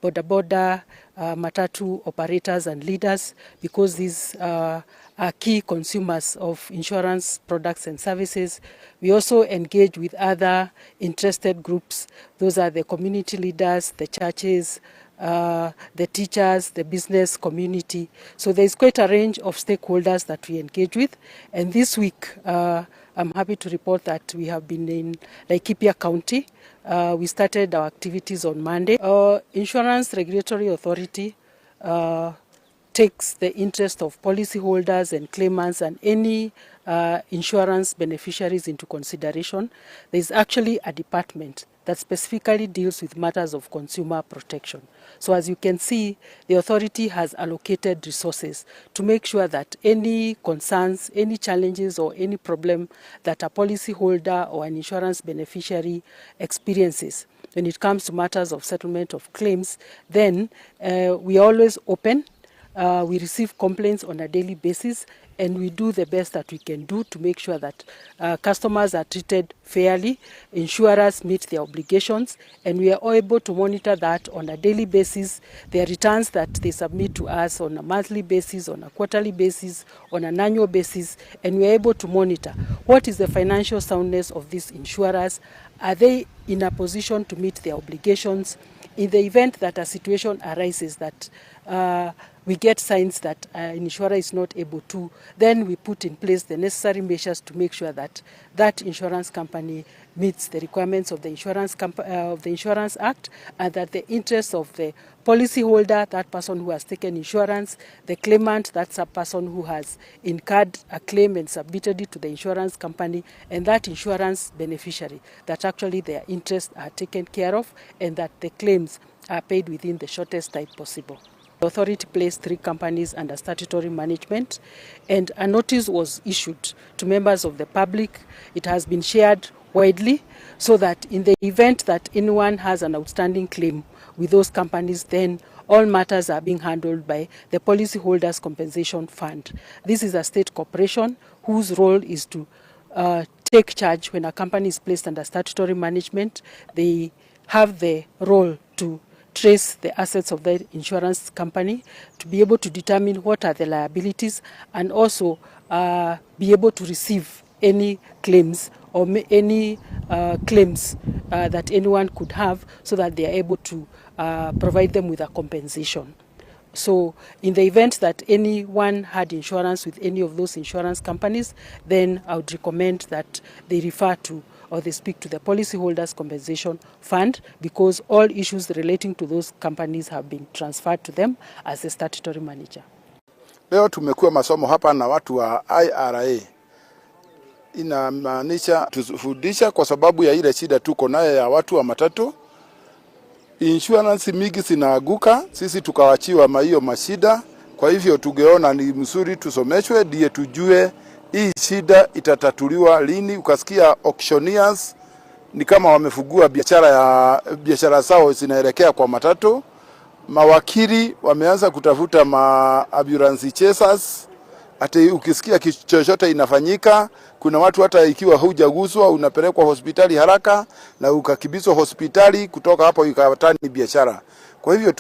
boda, matatu operators and leaders, because these are key consumers of insurance products and services. We also engage with other interested groups. Those are the community leaders, the churches, the teachers, the business community. So there is quite a range of stakeholders that we engage with. And this week, I'm happy to report that we have been in Laikipia County. We started our activities on Monday. Insurance Regulatory Authority takes the interest of policyholders and claimants and any insurance beneficiaries into consideration. There is actually a department that specifically deals with matters of consumer protection. So as you can see, the authority has allocated resources to make sure that any concerns, any challenges or any problem that a policyholder or an insurance beneficiary experiences when it comes to matters of settlement of claims, then we are always open. We receive complaints on a daily basis, and we do the best that we can do to make sure that customers are treated fairly, insurers meet their obligations, and we are able to monitor that on a daily basis. Their returns that they submit to us on a monthly basis, on a quarterly basis, on an annual basis, and we are able to monitor what is the financial soundness of these insurers. Are they in a position to meet their obligations? In the event that a situation arises that we get signs that an insurer is not able to, then we put in place the necessary measures to make sure that that insurance company meets the requirements of the Insurance Act, and that the interests of the policyholder, that person who has taken insurance, the claimant, that's a person who has incurred a claim and submitted it to the insurance company, and that insurance beneficiary, that actually their interests are taken care of and that the claims are paid within the shortest time possible. The authority placed 3 companies under statutory management, and a notice was issued to members of the public. It has been shared widely so that in the event that anyone has an outstanding claim with those companies, then all matters are being handled by the Policyholders Compensation Fund. This is a state corporation whose role is to take charge when a company is placed under statutory management. They have the role to trace the assets of the insurance company, to be able to determine what are the liabilities, and also be able to receive any claims or any claims that anyone could have, so that they are able to provide them with a compensation. So in the event that anyone had insurance with any of those insurance companies, then I would recommend that they refer to or they speak to the Policyholders Compensation Fund, because all issues relating to those companies have been transferred to them as a statutory manager. Leo tumekuwa masomo hapa na watu wa IRA. Inamaanisha tufundisha kwa sababu ya ile shida tuko naye ya watu wa matatu. Insurance mingi zinaanguka, sisi tukawachiwa hiyo mashida. Kwa hivyo tungeona ni mzuri tusomeshwe ndiye tujue hii shida itatatuliwa lini. Ukasikia auctioneers ni kama wamefungua biashara zao zinaelekea kwa matatu. Mawakili wameanza kutafuta ambulance chasers. Ati ukisikia chochote inafanyika, kuna watu hata ikiwa hujaguswa unapelekwa hospitali haraka na ukakibizwa hospitali, kutoka hapo ikatani biashara. Kwa hivyo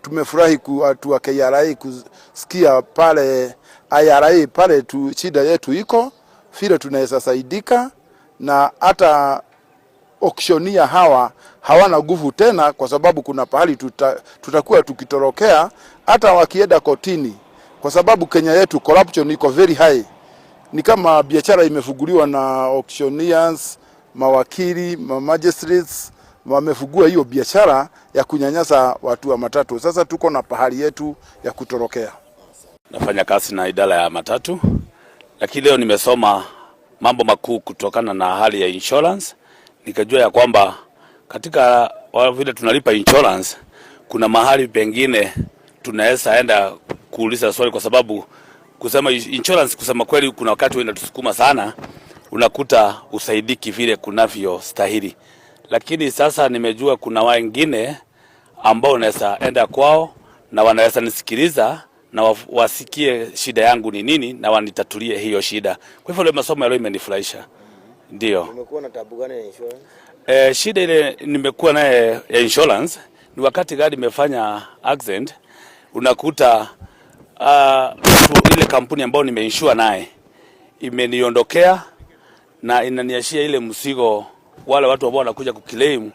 tumefurahi watu wa KRA kusikia pale IRA pale shida yetu iko, vile tunaweza saidika, na hata auctioneer hawana nguvu tena, kwa sababu kuna pahali tutakuwa tukitorokea hata wakienda kotini, kwa sababu Kenya yetu corruption iko very high. Ni kama biashara imefunguliwa na auctioneers, mawakili, magistrates wamefungua hiyo biashara ya kunyanyasa watu wa matatu. Sasa tuko na pahali yetu ya kutorokea. Nafanya kazi na idara ya matatu, lakini leo nimesoma mambo makuu kutokana na hali ya insurance. Nikajua ya kwamba katika vile tunalipa insurance, kuna mahali pengine tunaweza enda kuuliza swali, kwa sababu kusema insurance, kusema kweli, kuna wakati wewe unatusukuma sana, unakuta usaidiki vile kunavyo stahili. Lakini sasa nimejua kuna wengine ambao naweza enda kwao na wanaweza nisikiliza na wasikie shida yangu ni nini na wanitatulie hiyo shida. Kwa hivyo leo masomo leo imenifurahisha. Ndio. Umekuwa na tabu gani ya insurance? Shida ile nimekuwa naye ya insurance ni wakati gari imefanya accident, unakuta ile kampuni ambayo nimeinsure naye imeniondokea na inaniashia ile mzigo, wale watu ambao wanakuja kuclaim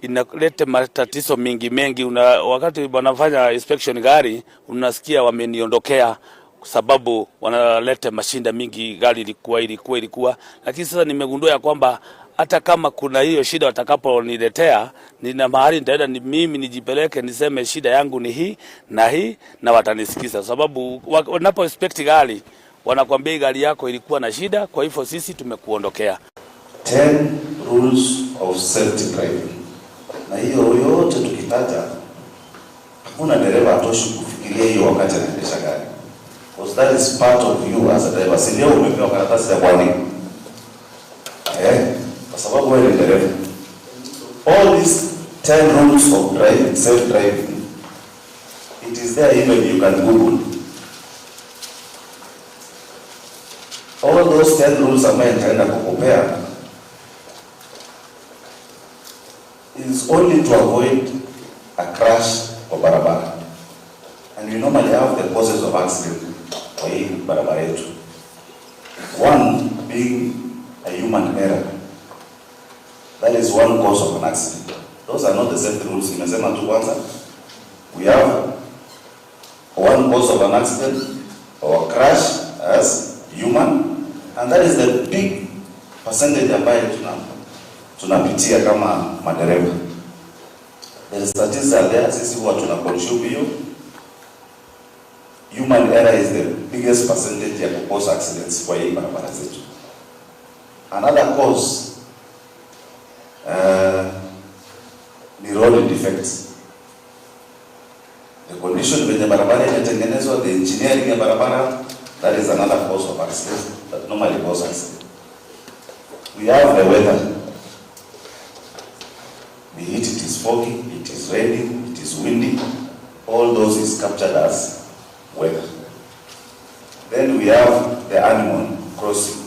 inaleta matatizo mengi. Wakati wanafanya inspection gari unasikia wameniondokea sababu wanaleta mashinda mingi, gari ilikuwa. Lakini sasa nimegundua ya kwamba hata kama kuna hiyo shida watakaponiletea, nina mahali nitaenda mimi nijipeleke niseme shida yangu ni hii na watanisikiza, sababu wanapo inspect gari wanakuambia gari yako ilikuwa na shida, kwa hivyo sisi tumekuondokea. 10 rules of safety driving. Na hiyo yote tukitaja, hakuna dereva atoshi kufikiria hiyo wakati anaendesha gari. Because that is part of you as a driver. Si leo umepewa karatasi ya kuandika. Kwa sababu wewe ni dereva. All these 10 rules of driving, safe driving, it is there, even you can Google. All those 10 rules ambayo nitaenda kukupea is only to avoid a crash kwa barabara. And we normally have the causes of accident kwa hii barabara yetu. One being a human error. That is one cause of an accident. Those are not the safety rules. Nimesema tu kwanza, we have one cause of an accident or crash as human, and that is the big percentage ambayo tunapitia kama madereva. The statistics are there, sisi huwa tunaconsume hiyo. Human error is the biggest percentage ya cause accidents kwa hii barabara zetu. Another cause ni road defects. The condition venye barabara imetengenezwa, the engineering ya barabara, that is another cause of accident that normally cause accident. We have the weather. Be it is foggy, it is raining, it is windy, all those is captured as weather. Then we have the animal crossing.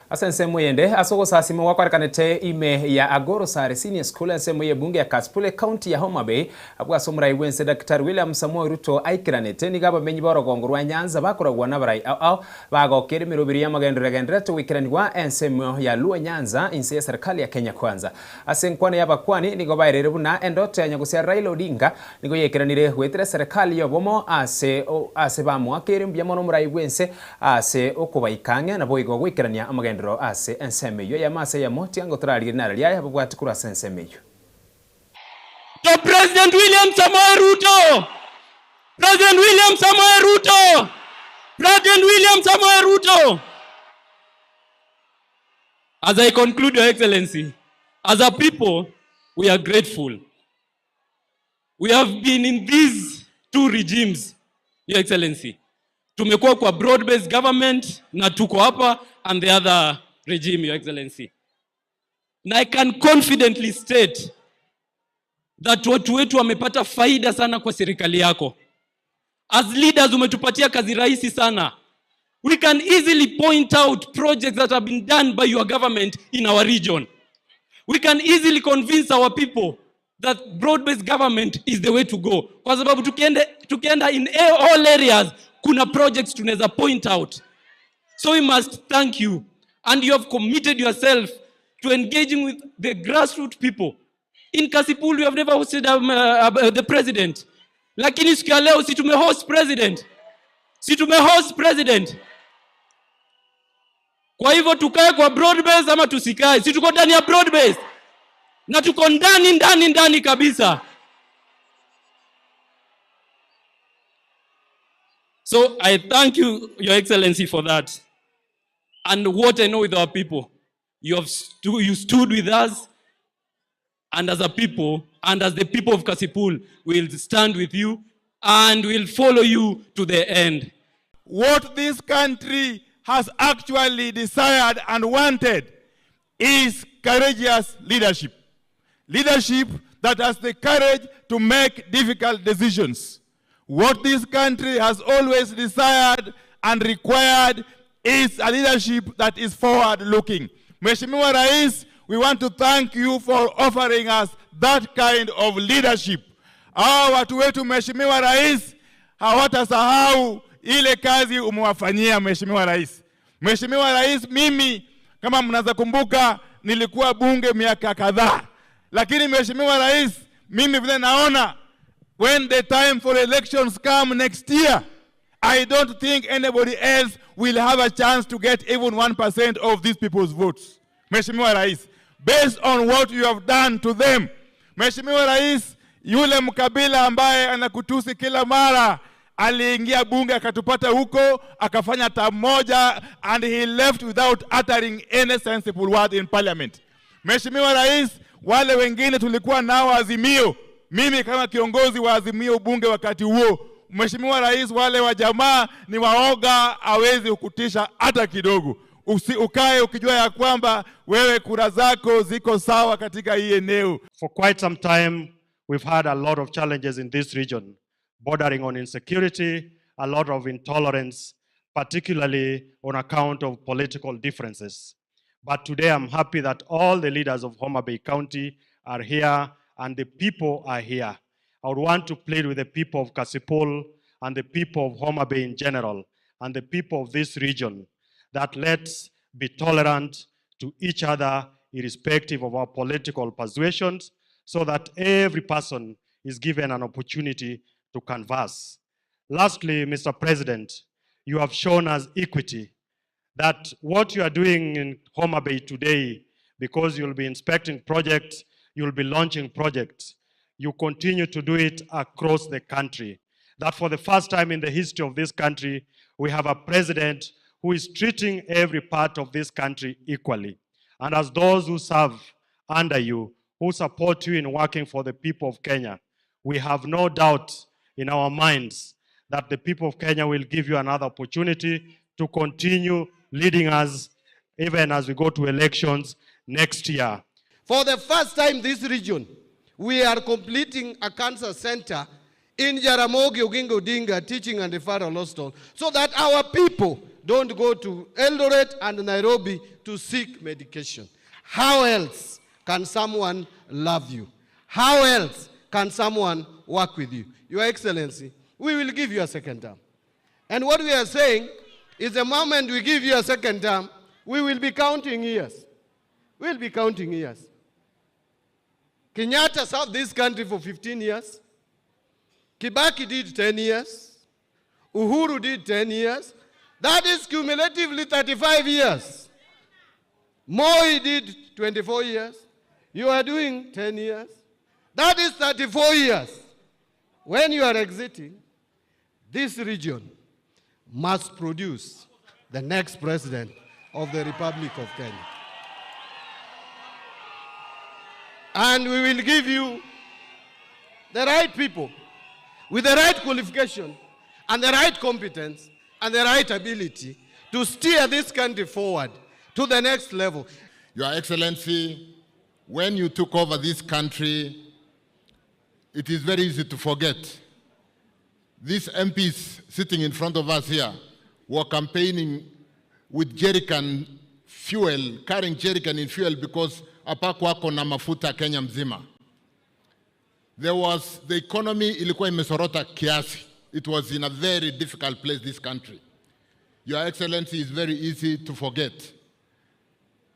Asensemo yende asogo sasimo wakwarekanete ime ya Agoro Sare Senior School ensemo ye bunge ya Kasipule County ya Homa Bay abwa somra iwense Dr. William Samoei Ruto aikiranete ni gaba menyi borogongorwa Nyanza bakoragwa nabarai au bagokere mirobiri ya magendere to wikiranwa ensemo ya Luo Nyanza inse ya serikali ya Kenya Kwanza. Asenkwane yabakwani ni gobairere buna endoto ya nyagusia Raila Odinga ni goyekiranire wetere serikali yo bomo ase bamwakere mbyamono murai wense ase okubaikanga na boigo gwikirania amagendo ase ensemeyo ya masa ya moti angotrali naralia ya bwati kura ensemeyo. To President William Samoei Ruto, President William Samoei Ruto, President William Samoei Ruto. As I conclude, Your Excellency, as a people, we are grateful. We have been in these two regimes, Your Excellency. Tumekuwa kwa broad-based government na tuko hapa and the other regime, Your Excellency. Na I can confidently state that watu wetu wamepata faida sana kwa serikali yako. As leaders umetupatia kazi rahisi sana. We can easily point out projects that have been done by your government in our region. We can easily convince our people that broad-based government is the way to go. Kwa sababu tukienda in all areas, kuna projects tunaweza point out. So we must thank you, and you have committed yourself to engaging with the grassroots people. In Kasipul, we have never hosted the president. Lakini siku ya leo si tumehost president. Kwa hivyo tukae kwa broad base ama tusikae? Si tuko ndani ya broad base. Na tuko ndani kabisa. So I thank you, Your Excellency, for that. And what I know with our people, you stood with us, and as a people, and as the people of Kasipul, we'll stand with you and we'll follow you to the end. What this country has actually desired and wanted is courageous leadership. Leadership that has the courage to make difficult decisions. What this country has always desired and required is a leadership that is forward-looking. Mheshimiwa Rais, we want to thank you for offering us that kind of leadership. Hawa watu wetu, Mheshimiwa Rais, hawatasahau ile kazi umewafanyia Mheshimiwa Rais. Mheshimiwa Rais, mimi kama mnaweza kumbuka nilikuwa bunge miaka kadhaa. Lakini Mheshimiwa Rais, mimi vile naona, when the time for elections come next year, I don't think anybody else will have a chance to get even 1% of these people's votes. Mheshimiwa Rais, based on what you have done to them. Mheshimiwa Rais, yule mkabila ambaye anakutusi kila mara, aliingia bunge akatupata huko, akafanya term moja, and he left without uttering any sensible word in parliament. Mheshimiwa Rais, wale wengine tulikuwa nao Azimio, mimi kama kiongozi wa Azimio bunge wakati huo, Mheshimiwa Rais, wale wa jamaa ni waoga, hawezi kukutisha hata kidogo. Ukae ukijua ya kwamba wewe kura zako ziko sawa katika hii eneo. For quite some time, we've had a lot of challenges in this region, bordering on insecurity, a lot of intolerance, particularly on account of political differences. But today I'm happy that all the leaders of Homa Bay County are here and the people are here. I would want to plead with the people of Kasipul and the people of Homa Bay in general and the people of this region that let's be tolerant to each other irrespective of our political persuasions, so that every person is given an opportunity to converse. Lastly, Mr. President, you have shown us equity, that what you are doing in Homa Bay today, because you'll be inspecting projects, you'll be launching projects, you continue to do it across the country. That for the first time in the history of this country, we have a president who is treating every part of this country equally. And as those who serve under you, who support you in working for the people of Kenya, we have no doubt in our minds that the people of Kenya will give you another opportunity to continue leading us even as we go to elections next year. For the first time in this region, we are completing a cancer center in Jaramogi Oginga Odinga Teaching and Referral Hospital, so that our people don't go to Eldoret and Nairobi to seek medication. How else can someone love you? How else can someone work with you? Your Excellency, we will give you a second term. And what we are saying is the moment we give you a second term, we will be counting years. We'll be counting years. Kenyatta served this country for 15 years. Kibaki did 10 years. Uhuru did 10 years. That is cumulatively 35 years. Moi did 24 years. You are doing 10 years. That is 34 years. When you are exiting, this region must produce the next president of the Republic of Kenya. And we will give you the right people with the right qualification and the right competence and the right ability to steer this country forward to the next level. Your Excellency, when you took over this country, it is very easy to forget. These MPs sitting in front of us here were campaigning with jerrycan fuel, carrying jerrycan in fuel because hapakuwako na mafuta Kenya mzima. The economy ilikuwa imesorota kiasi. It was in a very difficult place, this country. Your Excellency, is very easy to forget.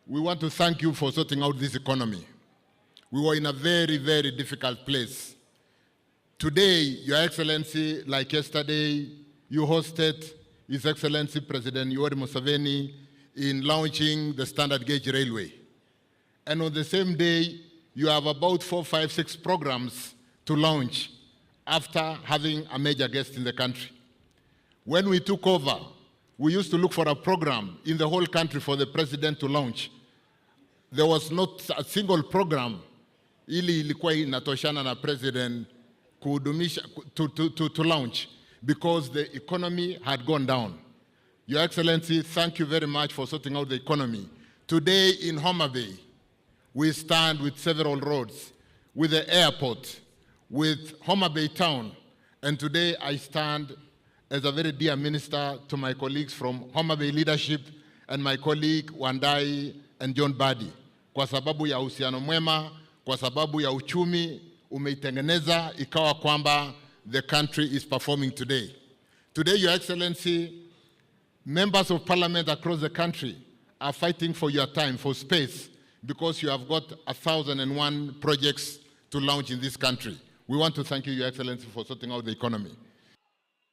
We want to thank you for sorting out this economy. We were in a very, very difficult place. Today, Your Excellency, like yesterday, you hosted His Excellency President Yoweri Museveni in launching the standard gauge railway. And on the same day, you have about 4, 5, 6 programs to launch after having a major guest in the country. When we took over, we used to look for a program in the whole country for the president to launch. There was not a single program ili ilikuwa inatoshana na president kuhudumisha to launch, because the economy had gone down. Your Excellency, thank you very much for sorting out the economy. Today in Homa Bay, we stand with several roads, with the airport, with Homa Bay town, and today I stand as a very dear minister to my colleagues from Homa Bay leadership and my colleague Wandai and John Badi, kwa sababu ya uhusiano mwema kwa sababu ya uchumi umeitengeneza ikawa kwamba the country is performing today. Today, Your Excellency, members of parliament across the country are fighting for your time, for space, because you have got 1,001 projects to launch in this country. We want to thank you, Your Excellency, for sorting out the economy.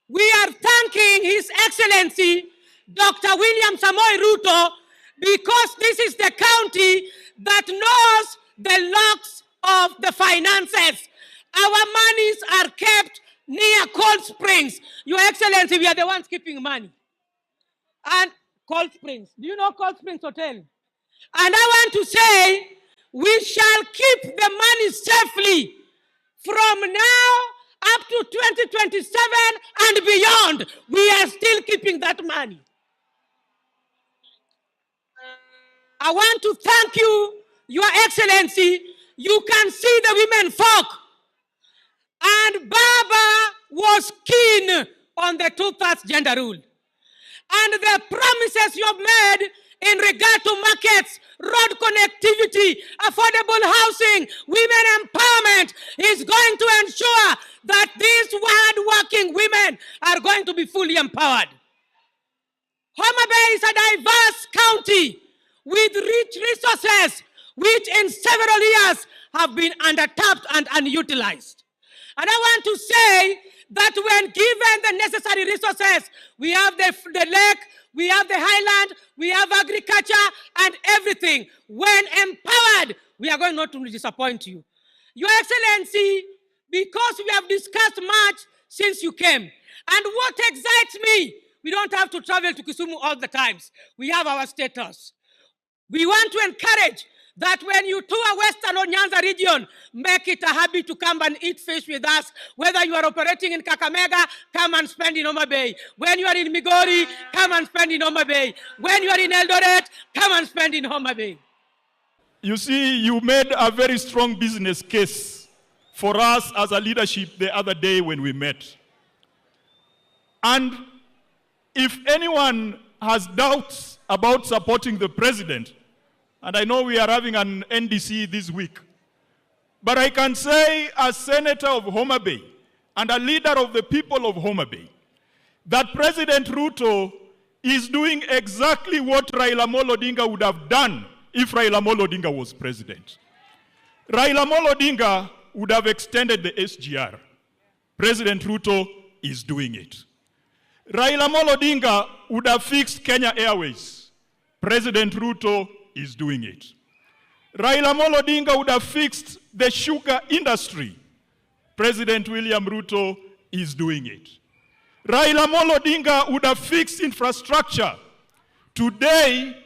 We are thanking His Excellency, Dr. William Samoei Ruto, because this is the county that knows the locks of the finances. Our monies are kept near Cold Springs. Your Excellency, we are the ones keeping money. And Cold Springs. Do you know Cold Springs Hotel? And I want to say, we shall keep the money safely from now up to 2027 and beyond. We are still keeping that money. I want to thank you, Your Excellency. You can see the women folk. And Baba was keen on the 2/3 gender rule. And the promises you have made in regard to markets, road connectivity, affordable housing, women empowerment is going to ensure that these hard-working women are going to be fully empowered. Homa Bay is a diverse county with rich resources, which in several years have been undertapped and unutilized. And I want to say that when given the necessary resources, we have the lake, we have the highland, we have agriculture and everything. When empowered, we are going not to disappoint you. Your Excellency, because we have discussed much since you came, and what excites me, we don't have to travel to Kisumu all the times. We have our status. We want to encourage that when you tour Western or Nyanza region, make it a habit to come and eat fish with us. Whether you are operating in Kakamega, come and spend in Homa Bay. When you are in Migori, come and spend in Homa Bay. When you are in Eldoret, come and spend in Homa Bay. You see, you made a very strong business case for us as a leadership the other day when we met. And if anyone has doubts about supporting the president, and I know we are having an NDC this week, but I can say as Senator of Homa Bay and a leader of the people of Homa Bay, that President Ruto is doing exactly what Raila Amolo Odinga would have done if Raila Amolo Odinga was president. Raila Amolo Odinga would have extended the SGR. President Ruto is doing it. Raila Amolo Odinga would have fixed Kenya Airways. President Ruto is doing it. Raila Amolo Odinga would have fixed the sugar industry. President William Ruto is doing it. Raila Amolo Odinga would have fixed infrastructure. Today,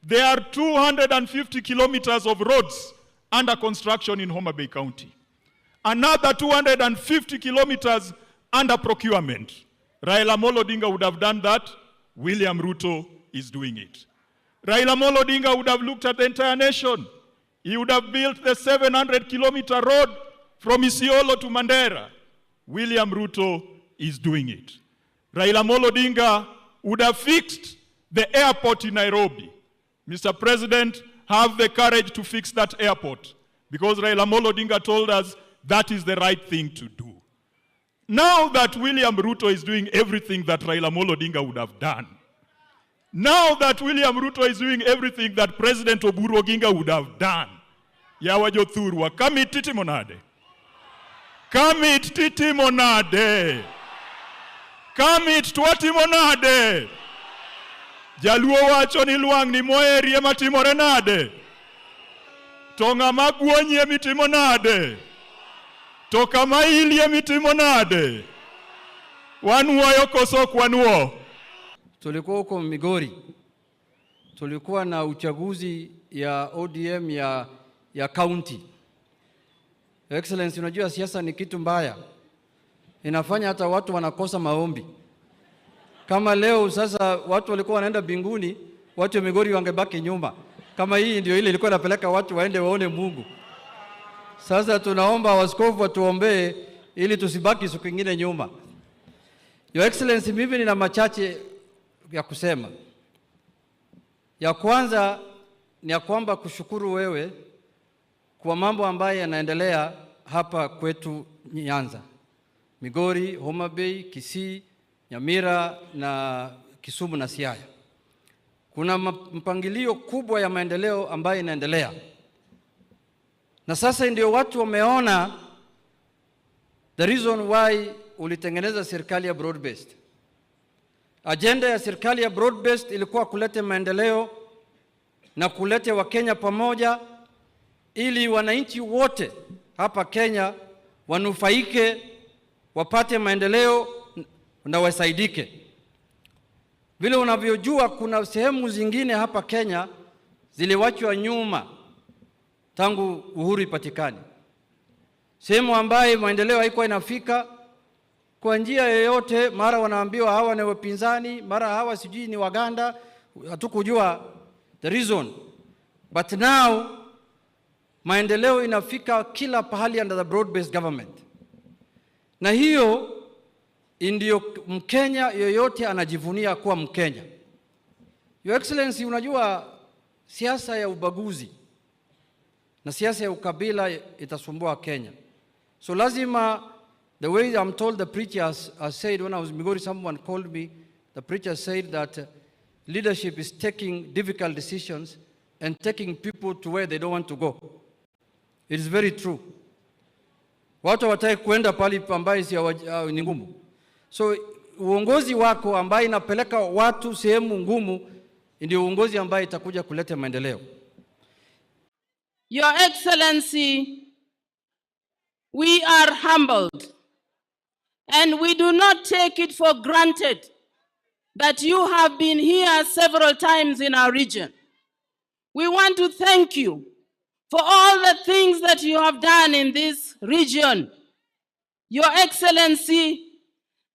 there are 250 kilometers of roads under construction in Homa Bay County. Another 250 kilometers under procurement. Raila Amolo Odinga would have done that. William Ruto is doing it. Raila Amolo Odinga would have looked at the entire nation. He would have built the 700-kilometer road from Isiolo to Mandera. William Ruto is doing it. Raila Amolo Odinga would have fixed the airport in Nairobi. Mr. President, have the courage to fix that airport, because Raila Amolo Odinga told us that is the right thing to do. Now that William Ruto is doing everything that Raila Amolo Odinga would have done, now that William Ruto is doing everything that President Oburu Oginga would have done, yawa jothurwa, kamit titi monade. Kamit titi monade. Kamit twati monade. Jaluo wacho ni luang ni moerie matimore nade. To ng'ama guonye mitimo nade. To kama ilie mitimo nade. Wanuoyo koso kwanuo. Tulikuwa huko Migori, tulikuwa na uchaguzi ya ODM ya county. Excellency, unajua siasa ni kitu mbaya, inafanya hata watu wanakosa maombi. Kama leo sasa watu walikuwa wanaenda binguni, watu wa Migori wangebaki nyuma. Kama hii ndio ile ilikuwa inapeleka watu waende waone Mungu. Sasa tunaomba waskofu watuombee ili tusibaki siku nyingine nyuma. Your Excellency, mimi nina machache ya kusema. Ya kwanza ni ya kwamba kushukuru wewe kwa mambo ambayo yanaendelea hapa kwetu Nyanza, Migori, Homa Bay, Kisii, Nyamira na Kisumu na Siaya. Kuna mpangilio kubwa ya maendeleo ambayo inaendelea. Na sasa ndio watu wameona the reason why ulitengeneza serikali ya broad based. Agenda ya serikali ya broad based ilikuwa kuleta maendeleo na kuleta Wakenya pamoja ili wananchi wote hapa Kenya wanufaike, wapate maendeleo na wasaidike. Vile unavyojua kuna sehemu zingine hapa Kenya ziliwachwa nyuma tangu uhuru ipatikane. Sehemu ambaye maendeleo haikuwa inafika kwa njia yoyote, mara wanaambiwa hawa ni wapinzani, mara hawa sijui ni Waganda, hatukujua the reason. But now maendeleo inafika kila pahali under the broad based government. Na hiyo ndio Mkenya yoyote anajivunia kuwa Mkenya. Your Excellency, unajua siasa ya ubaguzi na siasa ya ukabila itasumbua Kenya. So lazima, the way I'm told the preacher has said, when I was in Migori, someone called me, the preacher said that leadership is taking difficult decisions and taking people to where they don't want to go. It is very true. Watu wataki kuenda pali ambaye si ni ngumu. So uongozi wako ambaye inapeleka watu sehemu ngumu ndio uongozi ambaye itakuja kuleta maendeleo. Your Excellency, we are humbled and we do not take it for granted that you have been here several times in our region. We want to thank you for all the things that you have done in this region. Your Excellency,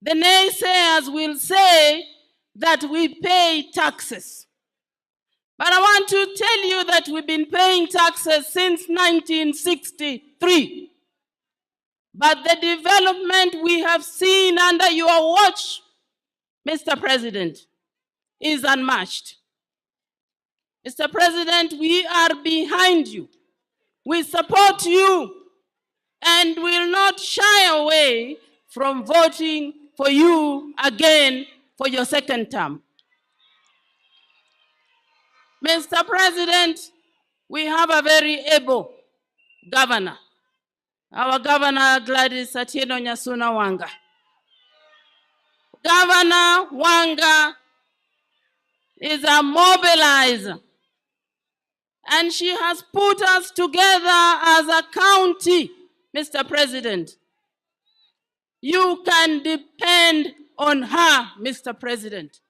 the naysayers will say that we pay taxes. But I want to tell you that we've been paying taxes since 1963. But the development we have seen under your watch, Mr. President, is unmatched. Mr. President, we are behind you. We support you and will not shy away from voting for you again for your second term. Mr. President, we have a very able governor. Our governor, Gladys Atieno Nyasuna Wanga. Governor Wanga is a mobilizer, and she has put us together as a county, Mr. President. You can depend on her, Mr. President,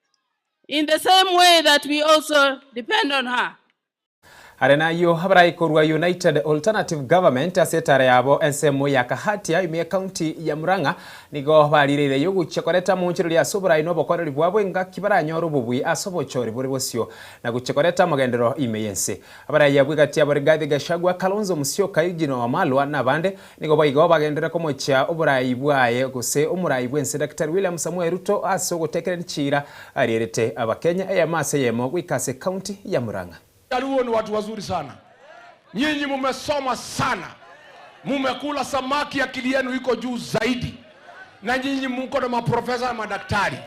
in the same way that we also depend on her. Arena yo habrai korwa United Alternative Government asetare yabo ensemo ya kahatia ime county ya Murang'a nigo balirire yo guchekoreta munchiro ya sobrai no bokoreri bwabwenga kibara nyoro bubui asobochori buri bosio na guchekoreta magendero ime yense abara yabwigati abarigathi Gachagua Kalonzo Musyoka Eugene Wamalwa na bande nigo bayigo bagendera komocha oburai bwaye gose omurai bwense Dr. William Samuel Ruto asogotekere nchira arirete abakenya eyamase yemo gwikase county ya Murang'a. Jaluo ni watu wazuri sana. Nyinyi mumesoma sana. Mumekula samaki, akili yenu iko juu zaidi. Na nyinyi mko na maprofesa na madaktari.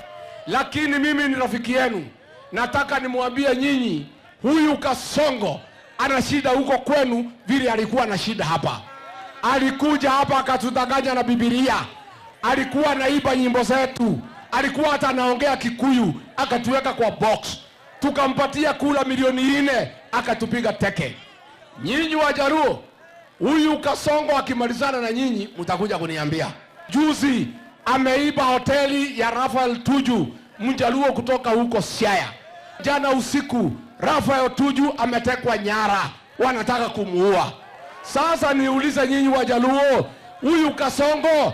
Lakini mimi ni rafiki yenu. Nataka nimwambie nyinyi, huyu Kasongo ana shida huko kwenu vile alikuwa na shida hapa. Alikuja hapa akatudanganya na Biblia. Alikuwa anaiba nyimbo zetu. Alikuwa hata anaongea Kikuyu, akatuweka kwa box. Tukampatia kula milioni 4, akatupiga teke. Nyinyi Wajaluo, huyu Kasongo akimalizana na nyinyi mtakuja kuniambia. Juzi ameiba hoteli ya Rafael Tuju, Mjaluo kutoka huko Siaya. Jana usiku Rafael Tuju ametekwa nyara, wanataka kumuua. Sasa niulize nyinyi Wajaluo, huyu Kasongo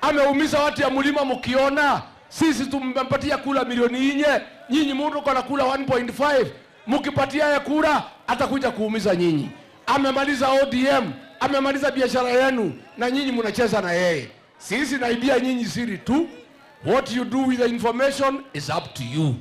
ameumiza watu ya Mlima mkiona? Sisi tumempatia kula milioni 4, nyinyi mundu kwa kula 1.5, mkipatia ya kura atakuja kuumiza nyinyi. Amemaliza ODM, amemaliza biashara yenu na nyinyi mnacheza na yeye. Sisi naibia nyinyi siri tu. What you do with the information is up to you.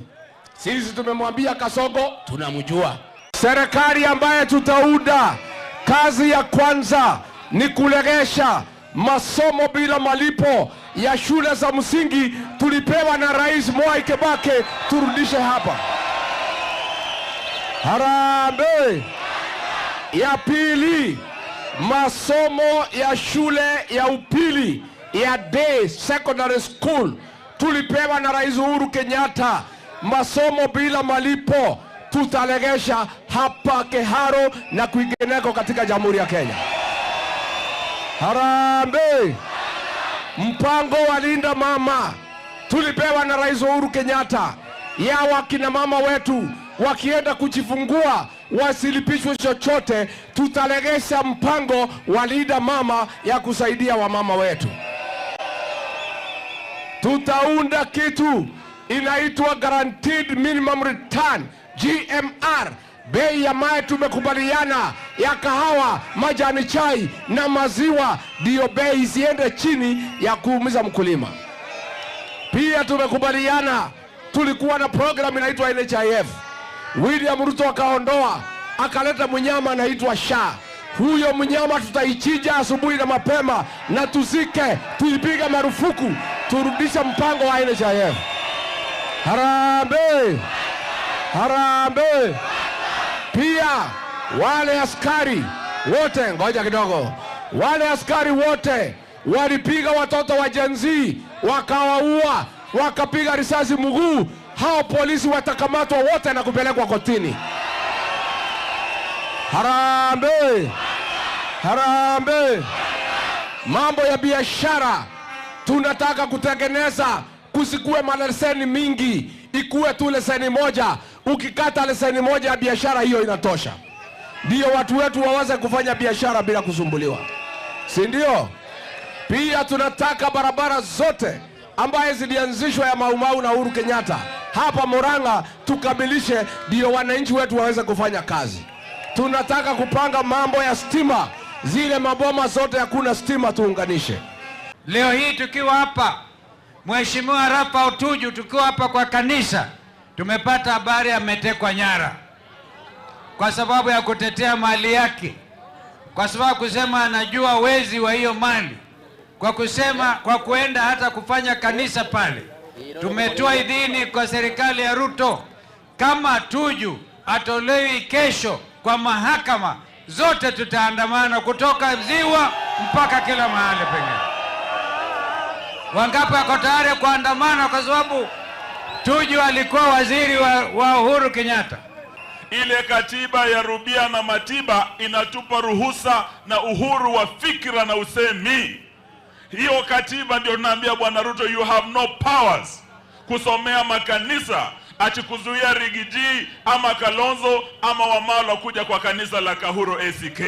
Sisi tumemwambia Kasongo tunamjua. Serikali ambaye tutaunda Kazi ya kwanza ni kulegesha masomo bila malipo ya shule za msingi tulipewa na Rais Mwai Kibaki, turudishe hapa. Harambee! Ya pili, masomo ya shule ya upili ya day secondary school tulipewa na Rais Uhuru Kenyatta, masomo bila malipo tutalegesha hapa Keharo na kwingineko katika Jamhuri ya Kenya. Harambee! Mpango wa Linda Mama tulipewa na Rais Uhuru Kenyatta, ya wakina mama wetu wakienda kujifungua wasilipishwe chochote. Tutalegesha mpango wa Linda Mama ya kusaidia wamama wetu. Tutaunda kitu inaitwa Guaranteed Minimum Return, GMR. Bei ya mai tumekubaliana ya kahawa, majani chai na maziwa ndio bei isiende chini ya kuumiza mkulima. Pia tumekubaliana, tulikuwa na program inaitwa NHIF. William Ruto akaondoa, akaleta mnyama anaitwa SHA. Huyo mnyama tutaichinja asubuhi na mapema na tuzike, tuipiga marufuku, turudisha mpango wa NHIF. Harambee! Harambee! Pia wale askari wote, ngoja kidogo, wale askari wote walipiga watoto wa Gen Z wakawaua, wakapiga risasi mguu, hao polisi watakamatwa wote na kupelekwa kotini. Harambee! Harambee! Mambo ya biashara tunataka kutengeneza, kusikue maleseni mingi, ikuwe tu leseni moja. Ukikata leseni moja ya biashara hiyo inatosha, ndio watu wetu waweze kufanya biashara bila kusumbuliwa, si ndio? Pia tunataka barabara zote ambaye zilianzishwa ya Mau Mau na Uhuru Kenyatta hapa Murang'a tukamilishe, ndio wananchi wetu waweze kufanya kazi. Tunataka kupanga mambo ya stima, zile maboma zote hakuna stima tuunganishe. Leo hii tukiwa hapa, Mheshimiwa Rapa Otuju, tukiwa hapa kwa kanisa, tumepata habari ametekwa nyara kwa sababu ya kutetea mali yake, kwa sababu kusema anajua wezi wa hiyo mali, kwa kuenda hata kufanya kanisa pale. Tumetoa idhini kwa serikali ya Ruto, kama Tuju atolewi kesho kwa mahakama, zote tutaandamana kutoka Ziwa mpaka kila mahali pengine. Wangapi wako tayari kuandamana kwa sababu Tuju alikuwa waziri wa Uhuru Kenyatta? Ile katiba ya Rubia na Matiba inatupa ruhusa na uhuru wa fikra na usemi. Hiyo katiba ndio tunaambia Bwana Ruto, you have no powers kusomea makanisa ati kuzuia Rigiji ama Kalonzo ama Wamalo kuja kwa kanisa la Kahuro ACK.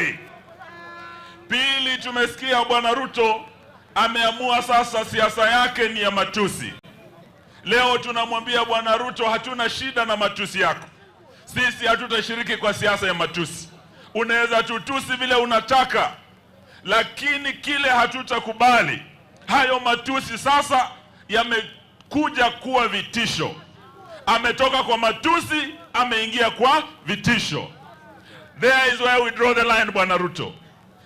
Pili, tumesikia Bwana Ruto ameamua sasa siasa yake ni ya matusi. Leo tunamwambia Bwana Ruto, hatuna shida na matusi yako. Sisi hatutashiriki kwa siasa ya matusi. Unaweza tutusi vile unataka, lakini kile hatutakubali, hayo matusi sasa yamekuja kuwa vitisho. Ametoka kwa matusi, ameingia kwa vitisho. There is where we draw the line, Bwana Ruto.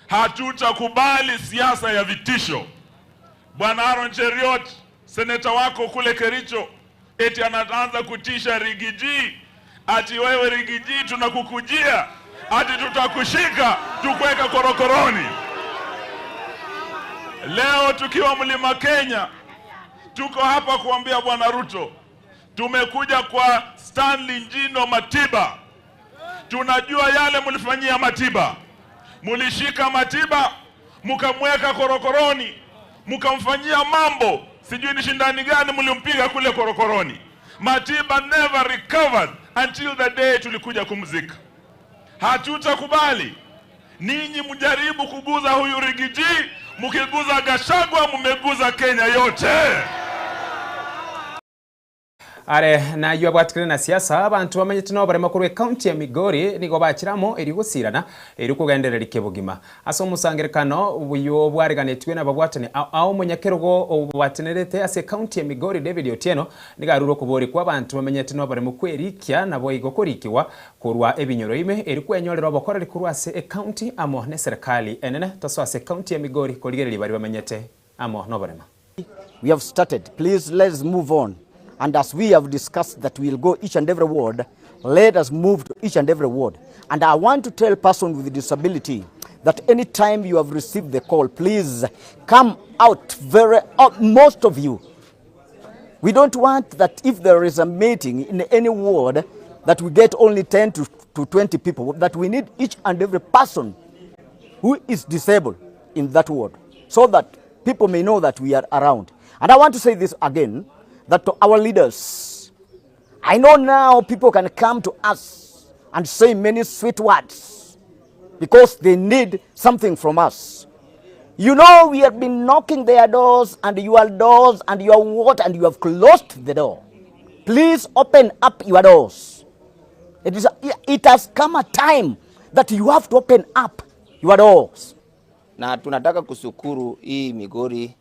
Hatutakubali siasa ya vitisho. Bwana Aaron Cheriot, seneta wako kule Kericho, eti anaanza kutisha Rigiji, ati wewe Rigiji tunakukujia, ati tutakushika tukuweka korokoroni. Leo tukiwa Mlima Kenya, tuko hapa kuambia Bwana Ruto, tumekuja kwa Stanley Njino Matiba. Tunajua yale mlifanyia Matiba. Mulishika Matiba, mukamweka korokoroni, mukamfanyia mambo, sijui ni shindani gani mlimpiga kule korokoroni. Matiba never recovered until the day tulikuja kumzika. Hatutakubali ninyi mjaribu kuguza huyu Rigiji, mkiguza Gachagua mumeguza Kenya yote. are na yu abwatikire na siasa abantu bamenyete no bare makuru county ya Migori nigo bakiramo eri gusirana eri kugenderera ikebugima ase omusangerekano ubuyo bwariganetwe na babwatane ao munyakerogo obwatenerete ase county ya Migori David Otieno nigaruro kubori kwa abantu bamenyete no bare mukwerikia nabo igokorikiwa kurwa ebinyoro ime eri kwenyorera obokoreri kurwa ase county amo ne serikali enene taso ase county ya Migori koligereri bari bamenyete amo no barema. We have started. Please let's move on. And as we have discussed that we'll go each and every ward, let us move to each and every ward. And I want to tell persons with disability that anytime you have received the call, please come out most of you. We don't want that if there is a meeting in any ward that we get only 10 to 20 people, that we need each and every person who is disabled in that ward so that people may know that we are around. And I want to say this again, that to our leaders, I know now people can come to us and say many sweet words because they need something from us. You know, we have been knocking their doors and your ward, and you have closed the door. Please open up your doors. It has come a time that you have to open up your doors. Na tunataka kushukuru hii Migori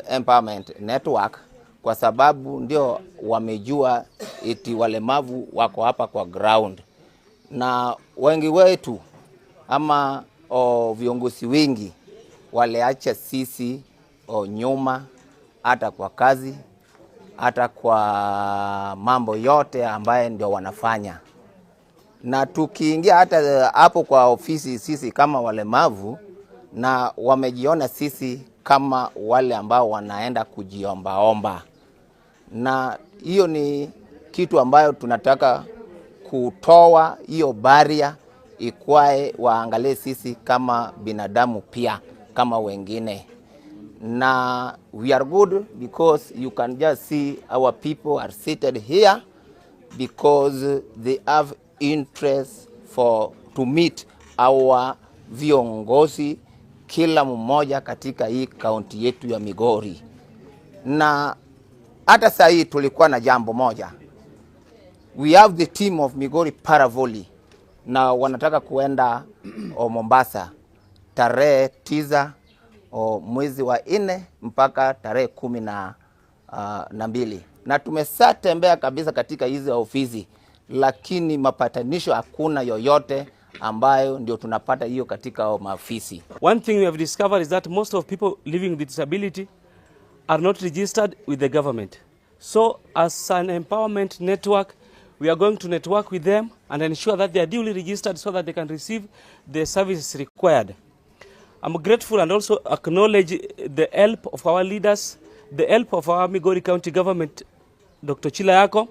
Empowerment Network kwa sababu ndio wamejua eti walemavu wako hapa kwa ground, na wengi wetu ama viongozi wengi waleacha sisi nyuma, hata kwa kazi, hata kwa mambo yote ambaye ndio wanafanya. Na tukiingia hata hapo kwa ofisi sisi kama walemavu, na wamejiona sisi kama wale ambao wanaenda kujiombaomba. Na hiyo ni kitu ambayo tunataka kutoa hiyo baria, ikwae waangalie sisi kama binadamu pia kama wengine. Na we are good because you can just see our people are seated here because they have interest to meet our viongozi kila mmoja katika hii kaunti yetu ya Migori. Na hata saa hii tulikuwa na jambo moja. We have the team of Migori Paravoli na wanataka kuenda Mombasa tarehe 9 mwezi wa 4 mpaka tarehe 12. Na tumesatembea kabisa katika hizi ofisi, lakini mapatanisho hakuna yoyote ambayo ndio tunapata hiyo katika maafisi. One thing we have discovered is that most of people living with disability are not registered with the government. So as an empowerment network, we are going to network with them and ensure that they are duly registered so that they can receive the services required. I'm grateful and also acknowledge the help of our leaders, the help of our Migori County government, Dr. Chilayako,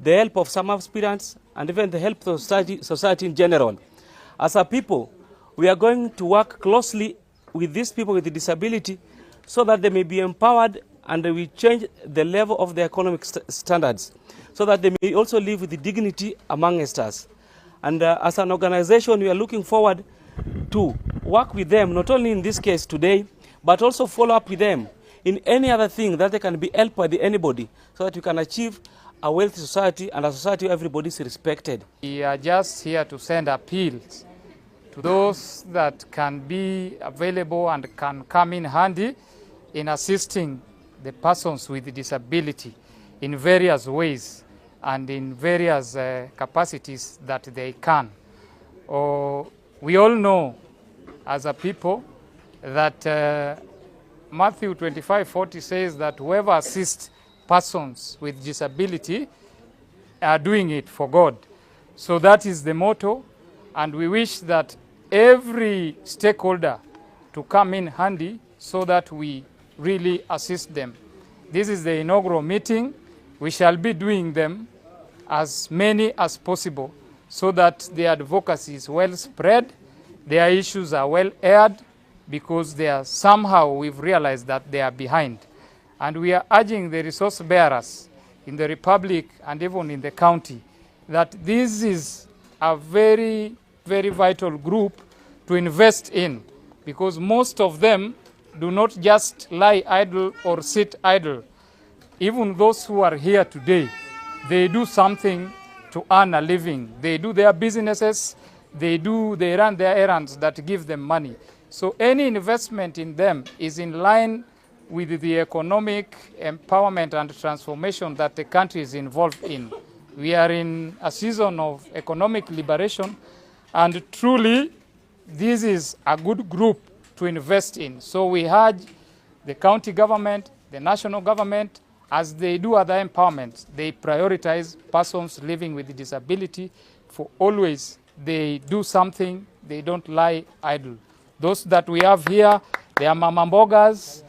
the help of some aspirants, and even the help of society in general. As a people, we are going to work closely with these people with disability so that they may be empowered and we change the level of their economic standards so that they may also live with the dignity amongst us. And as an organization, we are looking forward to work with them, not only in this case today, but also follow up with them in any other thing that they can be helped by anybody so that we can achieve a wealthy society and a society where everybody is respected. We are just here to send appeals to those that can be available and can come in handy in assisting the persons with disability in various ways and in various capacities that they can. We all know as a people that Matthew 25:40 says that whoever assists persons with disability are doing it for God. So that is the motto, and we wish that every stakeholder to come in handy so that we really assist them. This is the inaugural meeting. We shall be doing them as many as possible so that the advocacy is well spread, their issues are well aired, because they are somehow, we've realized that they are behind. And we are urging the resource bearers in the Republic and even in the county that this is a very, very vital group to invest in, because most of them do not just lie idle or sit idle. even those who are here today, they do something to earn a living. They do their businesses, they run their errands that give them money. So any investment in them is in line with the economic empowerment and transformation that the country is involved in. We are in a season of economic liberation, and truly this is a good group to invest in. So we urge the county government, the national government, as they do other empowerments, they prioritize persons living with disability. For always they do something, they don't lie idle. Those that we have here, they are mama mbogas,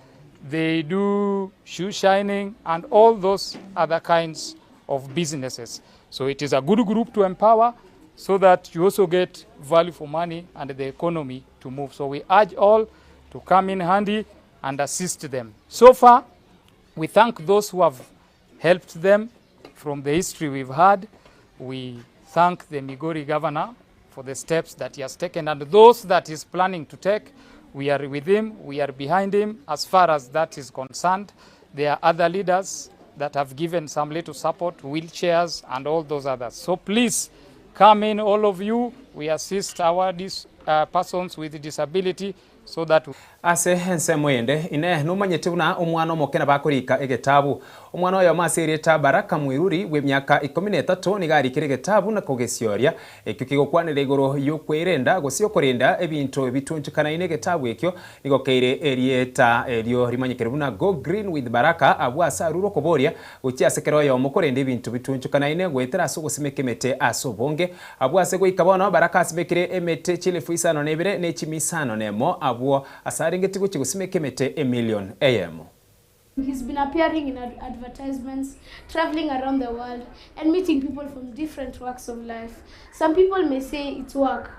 they do shoe shining and all those other kinds of businesses. So it is a good group to empower so that you also get value for money and the economy to move. So we urge all to come in handy and assist them. So far, we thank those who have helped them from the history we've had. We thank the Migori governor for the steps that he has taken, and those that he's planning to take, we are with him, we are behind him as far as that is concerned. There are other leaders that have given some little support, wheelchairs and all those others. So please come in, all of you. We assist our persons with disability so that ase ensemo yende ine numanyete una omwana omokena bakurika egetabu omwana oyo masirita Baraka Mwiruri we myaka 13 nigarikire egetabu na kogesioria ekyo kigokwanira igoro yokwirenda gosio kurinda ebintu bitunjukana ine egetabu ekyo nigokeire erieta elio rimanyikire buna Go Green with Baraka abwasa ruro koboria ukiasekero oyo mokorende ebintu bitunjukana ine gwetera so gusimekemete asobonge abwase goikabona Baraka asibekire emete chilefu isano nebire nechimisano nemo abwo asarengeti gusimekemete a million AM. He's been appearing in advertisements, traveling around the world, and meeting people from different walks of life. Some people may say it's work,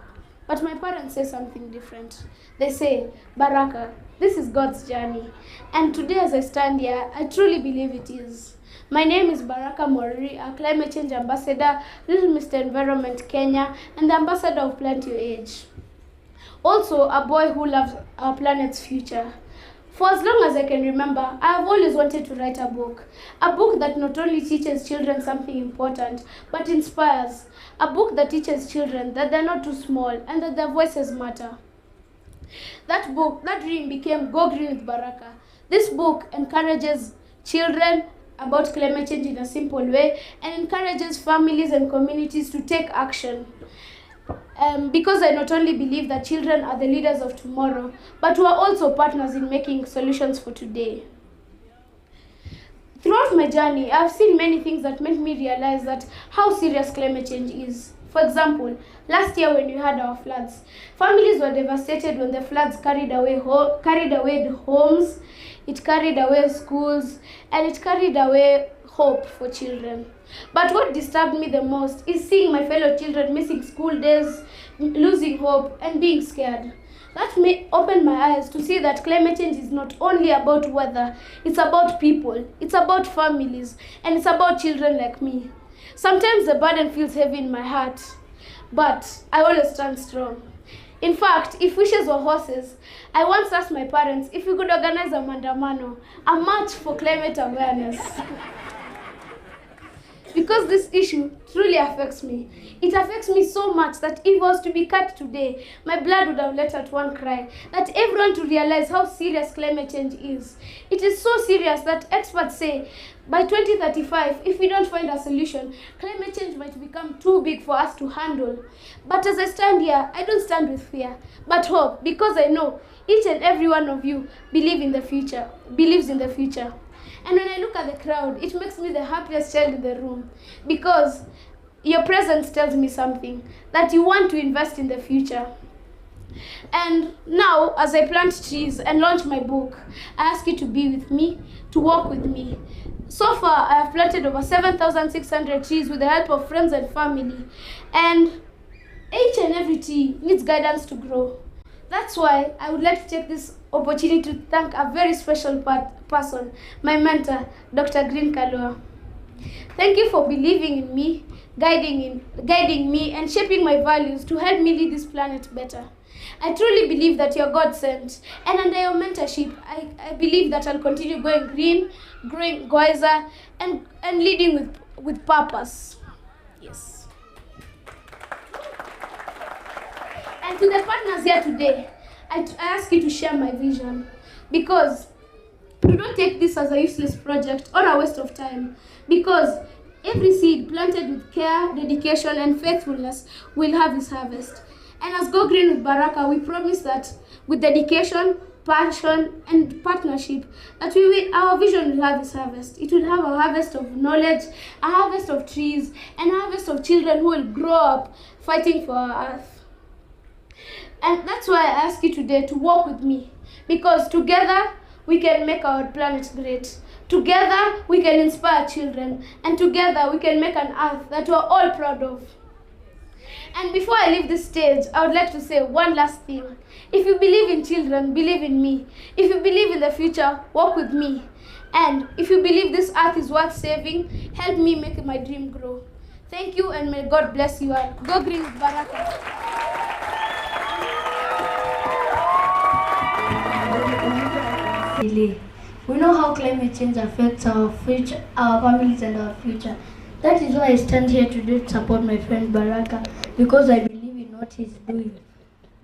but my parents say something different. They say, Baraka, this is God's journey. And today as I stand here, I truly believe it is. My name is Baraka Mwiruri, a climate change ambassador, Little Mr. Environment Kenya, and the ambassador of Plant Your Age. Also, a boy who loves our planet's future. For as long as I can remember, I have always wanted to write a book that not only teaches children something important, but inspires. A book that teaches children that they're not too small and that their voices matter. That dream became Go Green with Baraka. This book encourages children about climate change in a simple way and encourages families and communities to take action. Because I not only believe that children are the leaders of tomorrow, but who are also partners in making solutions for today. Throughout my journey, I've seen many things that made me realize that how serious climate change is. For example, last year when we had our floods, families were devastated when the floods carried away homes, it carried away schools, and it carried away hope for children. But what disturbed me the most is seeing my fellow children missing school days, losing hope, and being scared. That opened my eyes to see that climate change is not only about weather, it's about people, it's about families, and it's about children like me. Sometimes the burden feels heavy in my heart, but I always stand strong. In fact, if wishes were horses, I once asked my parents if we could organize a mandamano, a march for climate awareness. Because this issue truly affects me. It affects me so much that if I was to be cut today, my blood would have let out one cry. That everyone to realize how serious climate change is. It is so serious that experts say by 2035, if we don't find a solution, climate change might become too big for us to handle. But as I stand here, I don't stand with fear, but hope, because I know each and every one of you believes in the future. And when I look at the crowd, it makes me the happiest child in the room, because your presence tells me something, that you want to invest in the future. And now, as I plant trees and launch my book, I ask you to be with me, to walk with me. So far, I have planted over 7,600 trees with the help of friends and family. And each and every tree needs guidance to grow. That's why I would like to take this opportunity to thank a very special person, my mentor, Dr. Green Kalua. Thank you for believing in me, guiding me, and shaping my values to help me lead this planet better. I truly believe that you're God sent, and under your mentorship, I believe that I'll continue going green, growing wiser, and leading with purpose. Yes. And to the partners here today, I ask you to share my vision, because we don't take this as a useless project or a waste of time, because every seed planted with care, dedication, and faithfulness will have its harvest. And as Go Green with Baraka, we promise that with dedication, passion, and partnership, that our vision will have its harvest. It will have a harvest of knowledge, a harvest of trees, and a harvest of children who will grow up fighting for our earth. And that's why I ask you today to walk with me, because together we can make our planet great. Together we can inspire children, and together we can make an earth that we're all proud of. And before I leave this stage, I would like to say one last thing. If you believe in children, believe in me. If you believe in the future, walk with me. And if you believe this earth is worth saving, help me make my dream grow. Thank you, and may God bless you all. Go Green with Baraka. We know how climate change affects our future, our families, and our future. That is why I stand here today to support my friend Baraka, because I believe in what he's doing.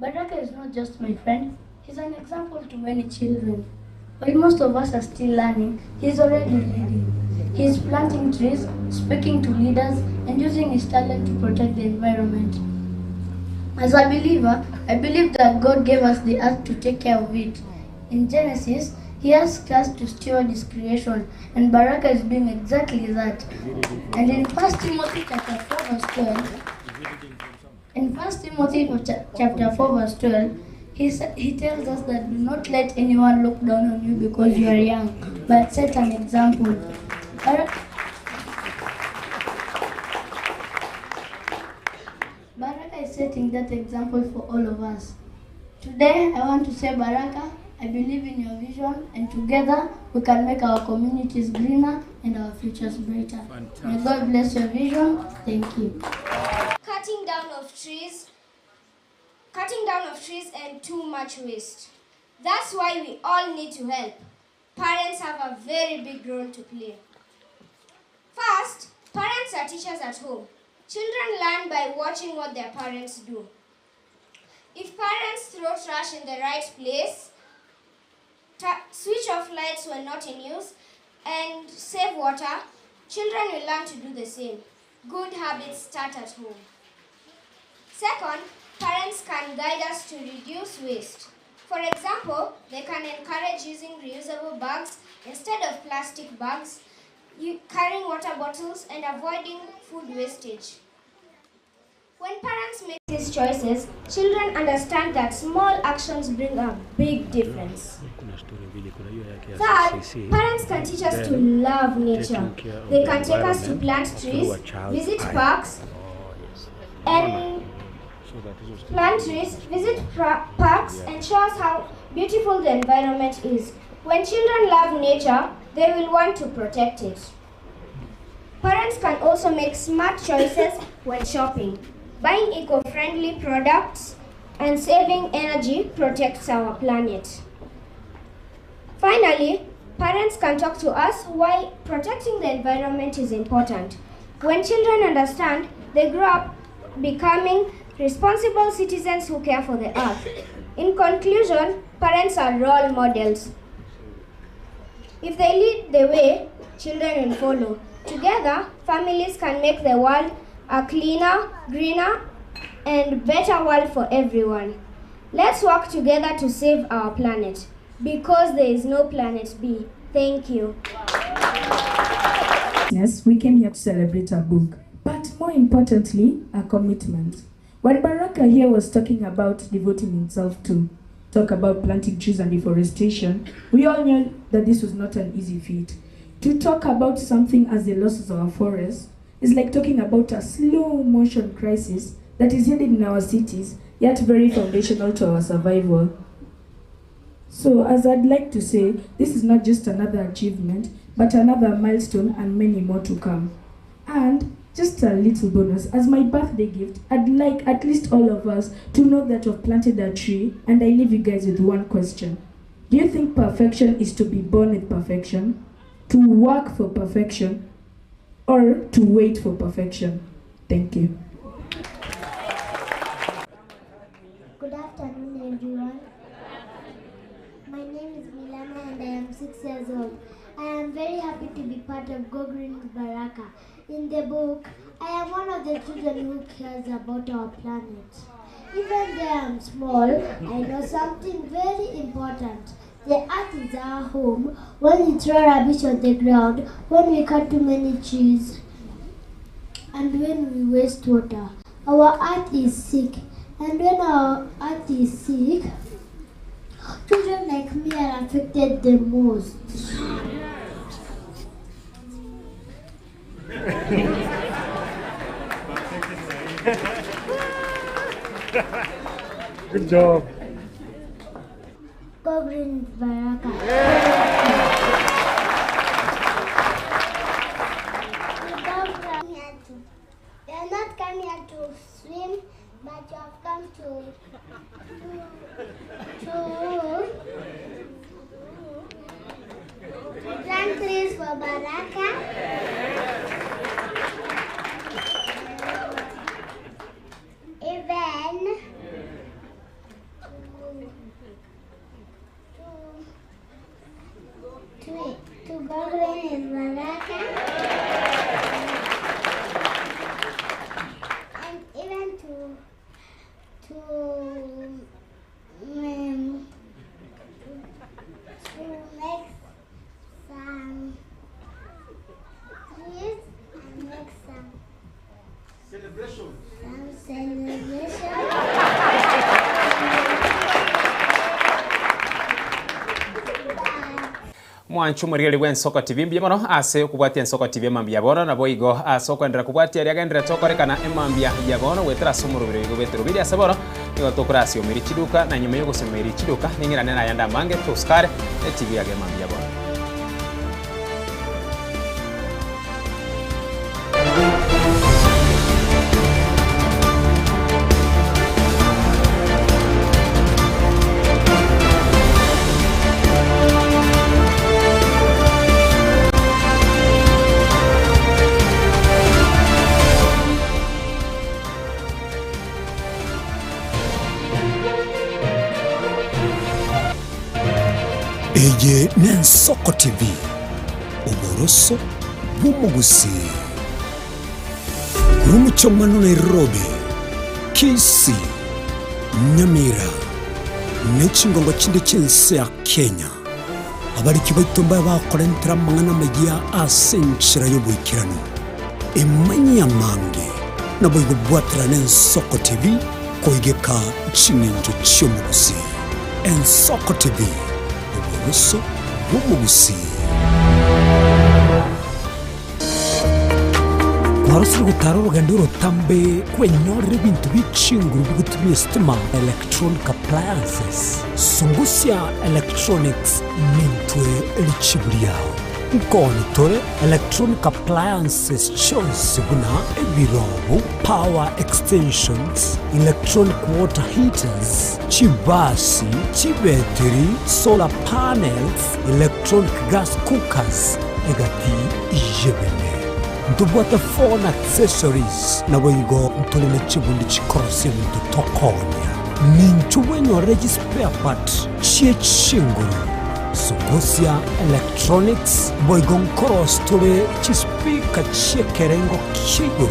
Baraka is not just my friend, he's an example to many children. While most of us are still learning, he's already leading. He's planting trees, speaking to leaders, and using his talent to protect the environment. As a believer, I believe that God gave us the earth to take care of it. In Genesis, He asked us to steward His creation, and Baraka is doing exactly that. And in 1 Timothy chapter 4 verse 12, he tells us that do not let anyone look down on you because you are young, but set an example. Baraka is setting that example for all of us. Today, I want to say, Baraka, I believe in your vision, and together we can make our communities greener and our futures brighter. Fantastic. May God bless your vision. Thank you. Cutting down of trees and too much waste. That's why we all need to help. Parents have a very big role to play. First, parents are teachers at home. Children learn by watching what their parents do. If parents throw trash in the right place, switch off lights when not in use, and save water, children will learn to do the same. Good habits start at home. Second, parents can guide us to reduce waste. For example, they can encourage using reusable bags instead of plastic bags, carrying water bottles, and avoiding food wastage. When parents make these choices, children understand that small actions bring a big difference. Third, parents can teach us to love nature. They can take us to plant trees, visit parks, and show us how beautiful the environment is. When children love nature, they will want to protect it. Parents can also make smart choices when shopping. Buying eco-friendly products and saving energy protects our planet. Finally, parents can talk to us why protecting the environment is important. When children understand, they grow up becoming responsible citizens who care for the earth. In conclusion, parents are role models. If they lead the way, children will follow. Together, families can make the world a cleaner, greener, and better world for everyone. Let's work together to save our planet, because there is no planet B. Thank you. Yes, we came here to celebrate a book, but more importantly, a commitment. When Baraka here was talking about devoting himself to talk about planting trees and deforestation, we all knew that this was not an easy feat. To talk about something as the losses of our forests is like talking about a slow motion crisis that is hidden in our cities, yet very foundational to our survival. So, as I'd like to say, this is not just another achievement, but another milestone and many more to come. And just a little bonus, as my birthday gift, I'd like at least all of us to know that we've planted a tree, and I leave you guys with one question. Do you think perfection is to be born with perfection? to work for perfection or to wait for perfection. Thank you. Good afternoon, everyone. My name is Milana and I am 6 years old. I am very happy to be part of Go Green Baraka. In the book, I am one of the children who cares about our planet. Even though I am small, I know something very important. The earth is our home. When we throw rubbish on the ground, when we cut too many trees, and when we waste water, our earth is sick. And when our earth is sick, children like me are affected the most. Good job. Go Green Baraka. You have not come here to swim, but you have come to plant trees for Baraka. Even to go green Baraka. And even to make some trees and make some celebration. Mwanchumuri Y'Ensoko TV mbia mono ase kubwatia Y'Ensoko TV mambia bono na boigo asoko ndra kubwatia ya gendra tokorekana emambia ya bono wetera somurubire go betero bili asaboro nigo tokurasi omiri chiduka na nyuma yo gusomeri chiduka ningira nena yanda mange tuskare TV ya mambia bono. Eye Y'Ensoko TV uboroso bw'umugusi Rumuchomano Nairobi Kisii Nyamira n'ekingongo kindi cy'ensi ya Kenya abariki baitomba bakorentera mangana magia asenchira y'obwikirano emanya mange nabo igobwatira Y'Ensoko TV koigeka chininjo cy'omugusi Y'Ensoko TV uboroso bw'umugusi Warasiri gutara urugendo rutambe kwenyora ibintu bicinguru bigutumye stima electronic appliances Sungusya Electronics mintwe lichiburia Nkoni tore electronic appliances chose buna ebirobu power extensions electronic water heaters chibasi chibeteri solar panels electronic gas cookers egati ijebene Ndubwata phone accessories na boigo ntolene chibundi chikorose bintu tokonya ninchu wenyo spare part chie chinguru Sungusya Electronics boigo nkoros tole chispika chie kerengo kiguru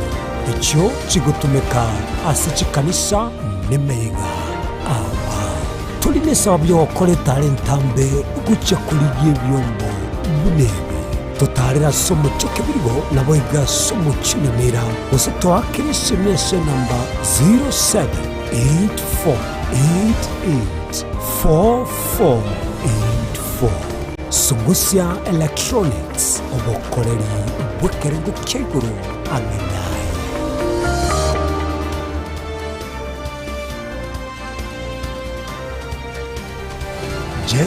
icho chigutumeka asichikanisha nemeiga aba tuline sabyo wakole talentambe gucha kuligie vyombo bunebe Totarira somo choke birigo na boiga somo chinemera Oseto akirishe meshe namba 0784884484 Sungusya Electronics obokoreri bwekerengo keguru amenai Je,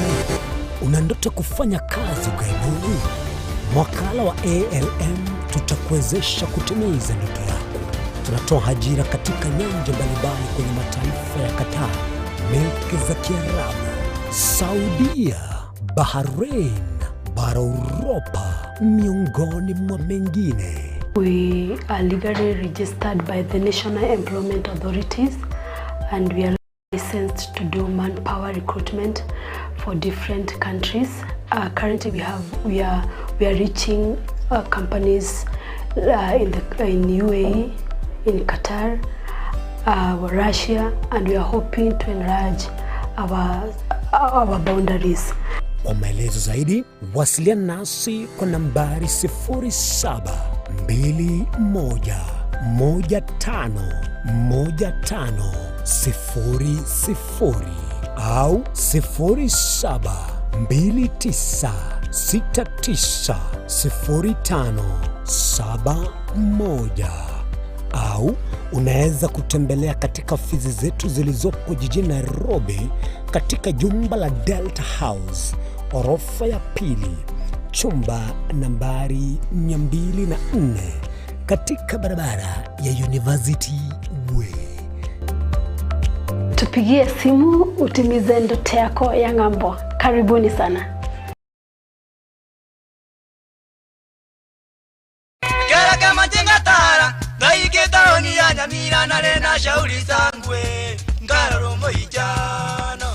una ndoto kufanya kazi ugaibuni? Mwakala wa ALM tutakuwezesha kutimiza ndoto yako. Tunatoa ajira katika nyanja mbalimbali kwenye mataifa ya Qatar, Milki za Kiarabu, Saudia, Bahrain, bara Europa, miongoni mwa mengine. We are legally registered by the National Employment Authorities and we are licensed to do manpower recruitment for different countries. Currently we are reaching companies in UAE, in Qatar, Russia, and we are hoping to enlarge our boundaries. Kwa maelezo zaidi, wasiliana nasi kwa nambari 0721151500 au 0729690571 au unaweza kutembelea katika ofisi zetu zilizoko jijini Nairobi katika jumba la Delta House, orofa ya pili, chumba nambari 204 katika barabara ya University Way. Tupigie simu utimize ndoto yako ya ng'ambo. Karibuni sana. Kera kama tingatara daiketa oni ya nyamira na rena shauri sangwe ngararo moijano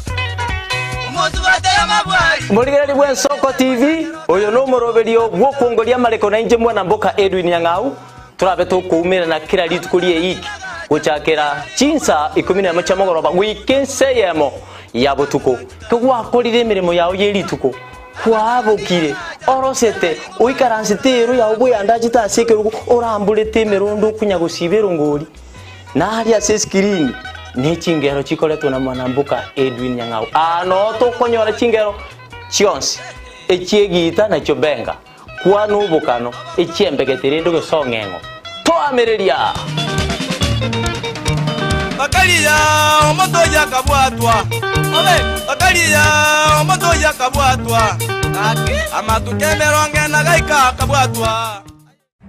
umotu batera mabwari Etorobini Y'Ensoko TV oyo no moroberio gwokongoria mareko na inje mwana mboka Etorobini Y'Eng'au turabe tukumira na kira litukurie iki guchakira chinsa 11 chamogoroba wikenseyemo ya butuko kugwakorire mirimo yawo yerituko kwabukire orosete uikaransitero ya ubuyanda chitasekeruko orambulete mirundo kunyagusibero ngori na hali ya screen ni chingero chikoletwa na mwanambuka Etorobini Y'Eng'au ano to konyora chingero chionsi echiegita na chobenga kwa nubukano echiembegetere ndo gesongengo to amereria Bakalia omoto yakabwatwa ole bakalia omoto yakabwatwa amatukemeronge na gaika kabwatwa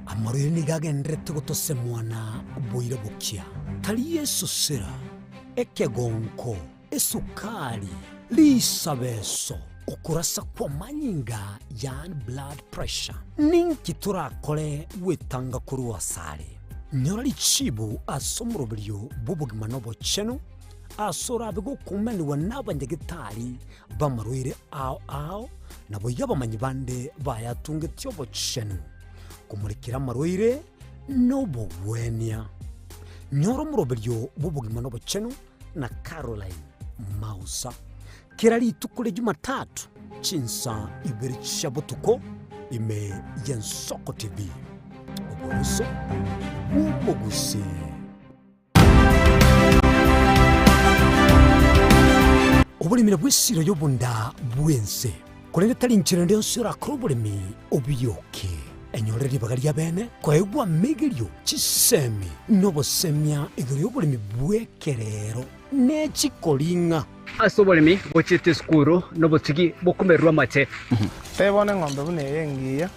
Amaruni gagendrete gutose mwana boire bukia tali Yesu sera ekegonko esukari lisabeso ukurasa kwa manyinga yani blood pressure ninki turakore wetanga kuruwa sare nyori chibu asomrobilyo bubugima nobo cheno asora bego kumeni wanabanyegitari bamarwire ao nabo yabamanyi bande bayatunge tyobo cheno kumurikira marwire nobo wenia nyoro mrobilyo bubugima nobo cheno na Caroline Mausa kirali tukule Jumatatu chinsa ibiri chabutuko ime Y'Ensoko TV oburuso umugusi obulimira bwisiro yobunda bwense kolende tali nchira ndio sura krobulimi obiyoke enyoreri bagalia bene kwaegwa megelio chisemi nobosemia igiri obulimi bwekerero nechikolinga asobolemi bochete skuru nobotigi bokumerwa mate tebone ng'ombe bune yengiya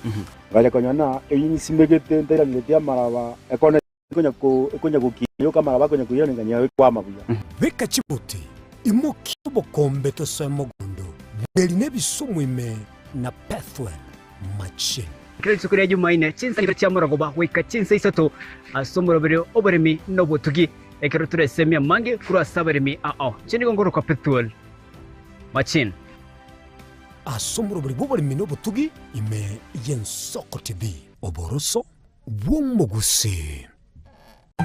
gale konyana eyinsimegete ndera ngetia maraba ekone konya kukiyo kama maraba konya kuyo nganya kwa mabuya beka chibuti imoki bokombe to semogondo beli nebisumu ime na pathway machine kile sukuri ya Jumaine chinsa ngira chamorogoba wika chinsa isato asomorobero oboremi nobotugi ekero turesemia mange kura sabaremi chini gongoro kwa pathway machine asomorobero oboremi nobotugi ime Y'Ensoko TV oboroso bw'umugusi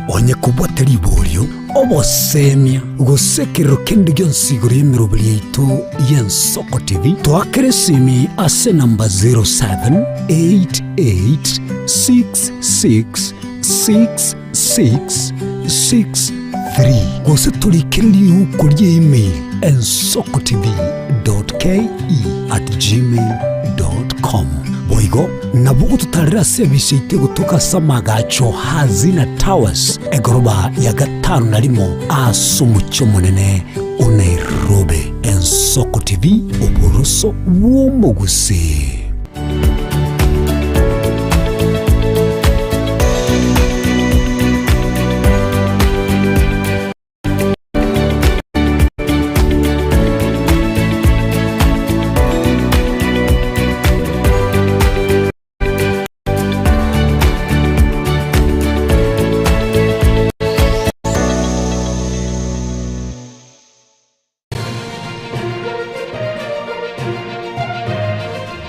onye kubwatari ibolyo obosemia gusekero kende gyonsigoro y'emiroberi yaitu Y'Ensoko TV twakeresimi ase namba 0788666663 gose tulikirili uko email ensokotv.ke@gmail.com boigo nabugo tutarira service ite gutuka samagacho hazina towers egoroba ya gatanu narimo asumucho munene Nairobi. Y'Ensoko TV oboroso w'umugusi.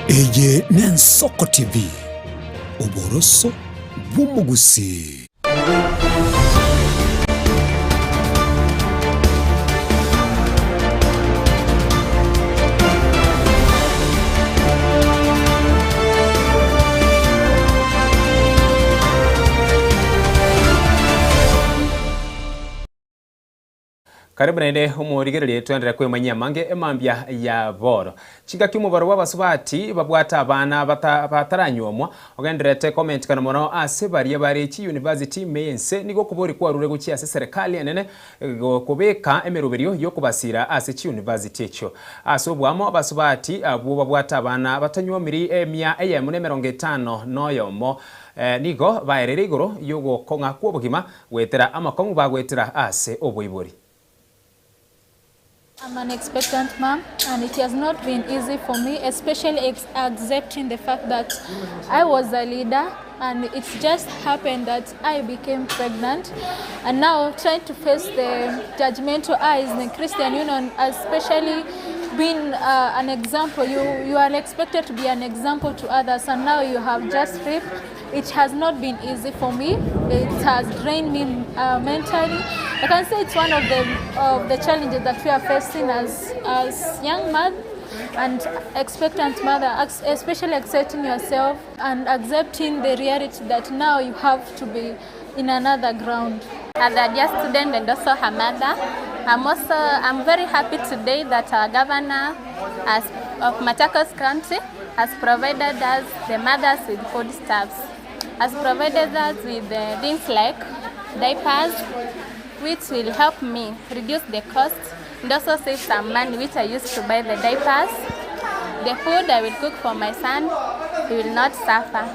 Eje Y'Ensoko TV, uboroso bw'umugusi. Karibu nende umurigererie twendera kwemanyia mange emambia ya boro chiga kimubaro wabasubati babwata abana bataranyomwa ogenderete comment kana mono ase barie bari chi university meyense nigo kubori kwarure guchi ase serikali enene kubeka emeruberio yokubasira ase chi university echo ase obwamo basubati abo babwata abana batanyomiri emia eyemune 50 noyomo nigo baerere igoro yogo konga kwobugima gwetera amakongu bagwetera ase obwoibori. I'm an expectant mom, and it has not been easy for me, especially accepting the fact that I was a leader, and it's just happened that I became pregnant, and now trying to face the judgmental eyes in the Christian Union, especially being an example. You are expected to be an example to others, and now you have just ripped. It has not been easy for me. It has drained me mentally. I can say it's one of the challenges that we are facing as young mother and expectant mother, especially accepting yourself and accepting the reality that now you have to be in another ground. As a dear student and also her mother, I'm very happy today that our governor of Machakos County has provided us, the mothers, with foodstuffs. Has provided us with things like diapers, which will help me reduce the cost and also save some money which I used to buy the diapers. The food I will cook for my son, he will not suffer.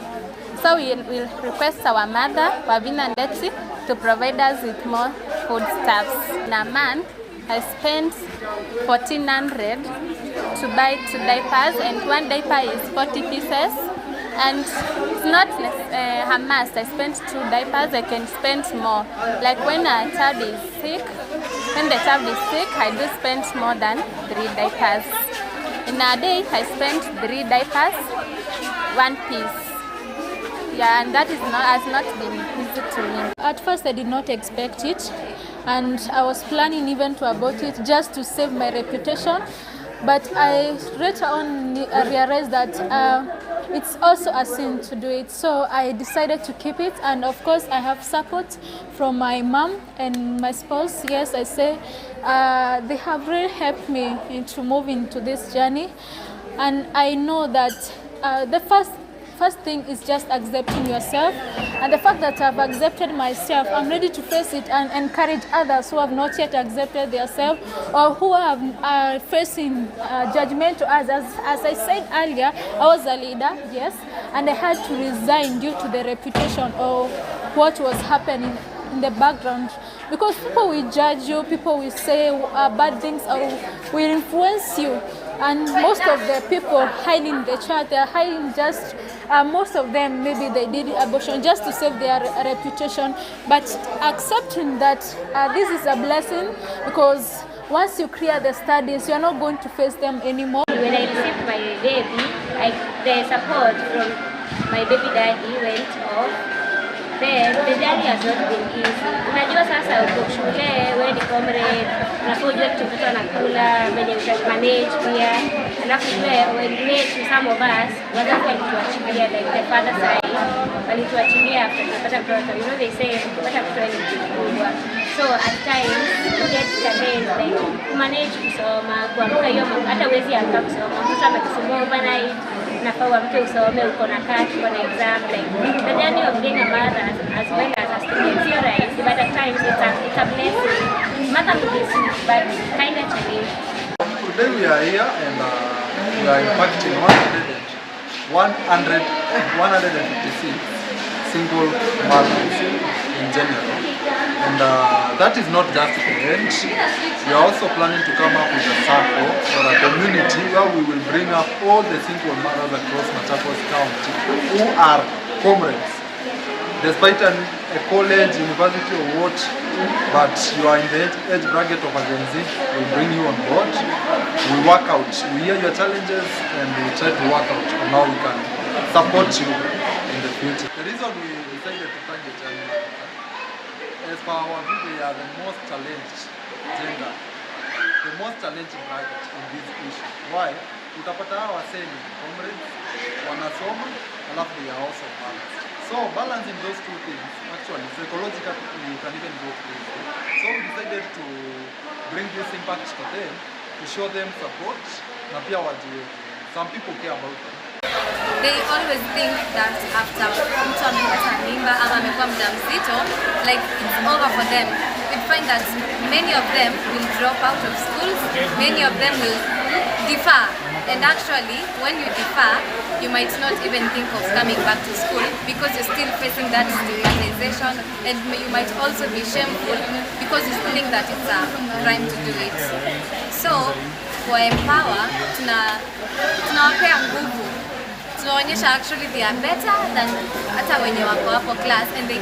So we will request our mother, Wabina Ndeti, to provide us with more foodstuffs. In a month, I spent 1,400 to buy 2 diapers, and 1 diaper is 40 pieces. And it's not a must. I spent 2 diapers, I can spend more. Like when a child is sick, I do spend more than 3 diapers. In a day, I spent 3 diapers, 1 piece. Yeah, and that has not been easy to me. At first, I did not expect it, and I was planning even to abort it just to save my reputation. But I later on realized that it's also a sin to do it, so I decided to keep it. And of course, I have support from my mom and my spouse. Yes, I say they have really helped me to move into this journey. And I know that the first thing is just accepting yourself, and the fact that I've accepted myself, I'm ready to face it and encourage others who have not yet accepted themselves or who are facing judgment to us. As I said earlier, I was a leader, yes, and I had to resign due to the reputation of what was happening in the background, because people will judge you, people will say bad things or will influence you. And most of the people hiding the child, they are hiding just, most of them maybe they did abortion just to save their reputation. But accepting that this is a blessing, because once you clear the studies, you are not going to face them anymore. When I received my baby, the support from my baby daddy went off. Then the journey has not been easy. Unajua sasa uko shule, wewe ni comrade, unapojua mtoto anakula, mwenye manage pia. Alafu wengine, some of us, wazazi walituachilia, like the father side, walituachilia after kupata mtoto. You know they say kupata mtoto ni kitu kubwa. So at times you get challenged, like kumanage kusoma, kuamka hiyo hata huwezi amka kusoma. Mtoto amekusumbua overnight, nafaa uamke usome, uko na kati, uko na exam, like the journey of being a mother as well as a student, you're right, but at times it's a blessing. Mother will be sick, but kind of challenge. Today we are here and we are impacting 156 single mothers in general. And that is not just the end. We are also planning to come up with a circle or a community where we will bring up all the single mothers across Machakos County who are comrades despite a college, university or what, but you are in the age bracket of a Gen Z, we bring you on board. We work out, we hear your challenges and we try to work out on how we can support you in the future. The reason we decided to target young as per our view, they are the most challenged gender, the most challenging bracket in this issue. Why? Utapata hawa waseni, comrades, wanasoma, alafu they are also balanced. So balancing those two things, actually, psychologically, you can even go through. So we decided to bring this impact to them, to show them support, na pia wajue. Some people care about them. They always think that after mtu amepata mimba ama amekuwa mjamzito, like it's over for them. We find that many of them will drop out of schools, many of them will defer. And actually, when you defer, you might not even think of coming back to school because you're still facing that stigmatization, and you might also be shameful because you think that it's a crime to do it. So, for Empower, tunawapea nguvu. Tunaonyesha actually they are better than hata wenye wako hapo class, and they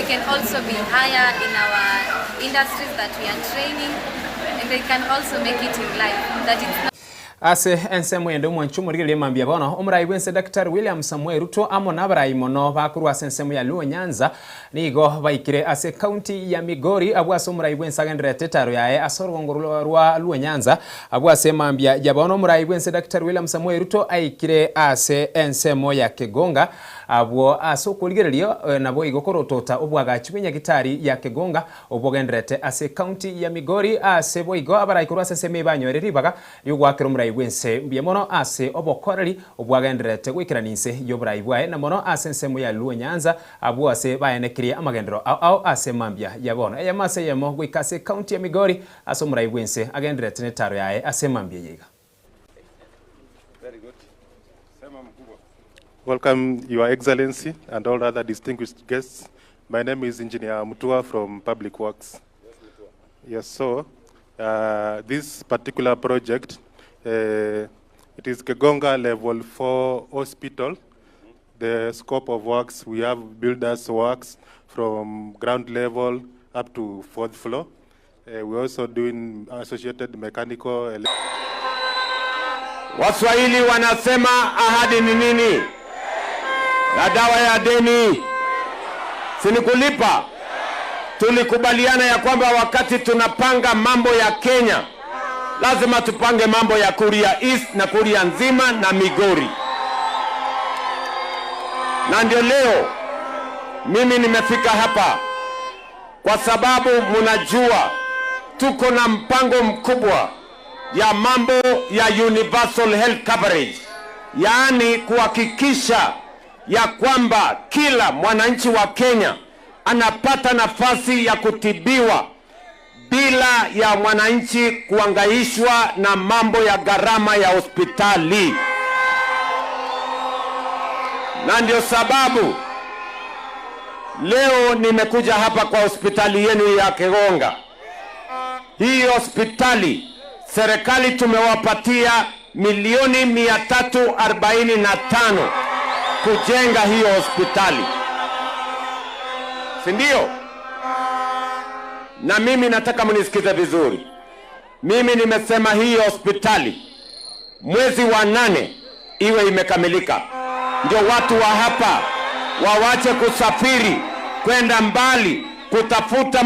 can also be higher in our industries that we are training, and they can also make it in life. That it's not ase ensemo yende mwanchumo rigele mambia bono omrai wense Dr. William Samuel Ruto amo nabrai mono bakuru asensemo ya Luo Nyanza nigo baikire ase county ya Migori abwaso omrai wense agendere tetaro yae asorongoro rwa Luo Nyanza abwase mambia jabono omrai wense Dr. William Samuel Ruto aikire ase ensemo ya Kegonga abwo asokoligererio nabo igokorotota obwaga chibinya gitari ya Kegonga obwogenderete ase county ya Migori ase boigo abaraikuru asensemo banyoreri baga yugwakira omrai wense mbiamono ase obokoreri obwagenderete gwikiranise yoburai bwae na mono ase nsemo ya Luo Nyanza abwo ase baenekirie amagendero au ase mambia yabono eyamase yemo gwikase county ya Migori ase omrai wense agenderete netaro yae ase mambia yiga. Welcome, Your Excellency, and all other distinguished guests. My name is Engineer Mutua from Public Works. Yes, so this particular project, it is Kegonga Level 4 Hospital. The scope of works, we have builders works from ground level up to 4th floor. We're also doing associated mechanical. Waswahili wanasema ahadi ni nini? Na dawa ya deni sinikulipa. Tulikubaliana ya kwamba wakati tunapanga mambo ya Kenya, lazima tupange mambo ya Kuria East na Kuria nzima na Migori. Na ndio leo mimi nimefika hapa kwa sababu mnajua tuko na mpango mkubwa ya mambo ya universal health coverage, yaani kuhakikisha ya kwamba kila mwananchi wa Kenya anapata nafasi ya kutibiwa bila ya mwananchi kuangaishwa na mambo ya gharama ya hospitali. Na ndio sababu leo nimekuja hapa kwa hospitali yenu ya Kegonga. Hii hospitali serikali tumewapatia milioni 345 kujenga hiyo hospitali, si ndio? Na mimi nataka mnisikize vizuri. Mimi nimesema hii hospitali mwezi wa 8 iwe imekamilika, ndio watu wa hapa wawache kusafiri kwenda mbali kutafuta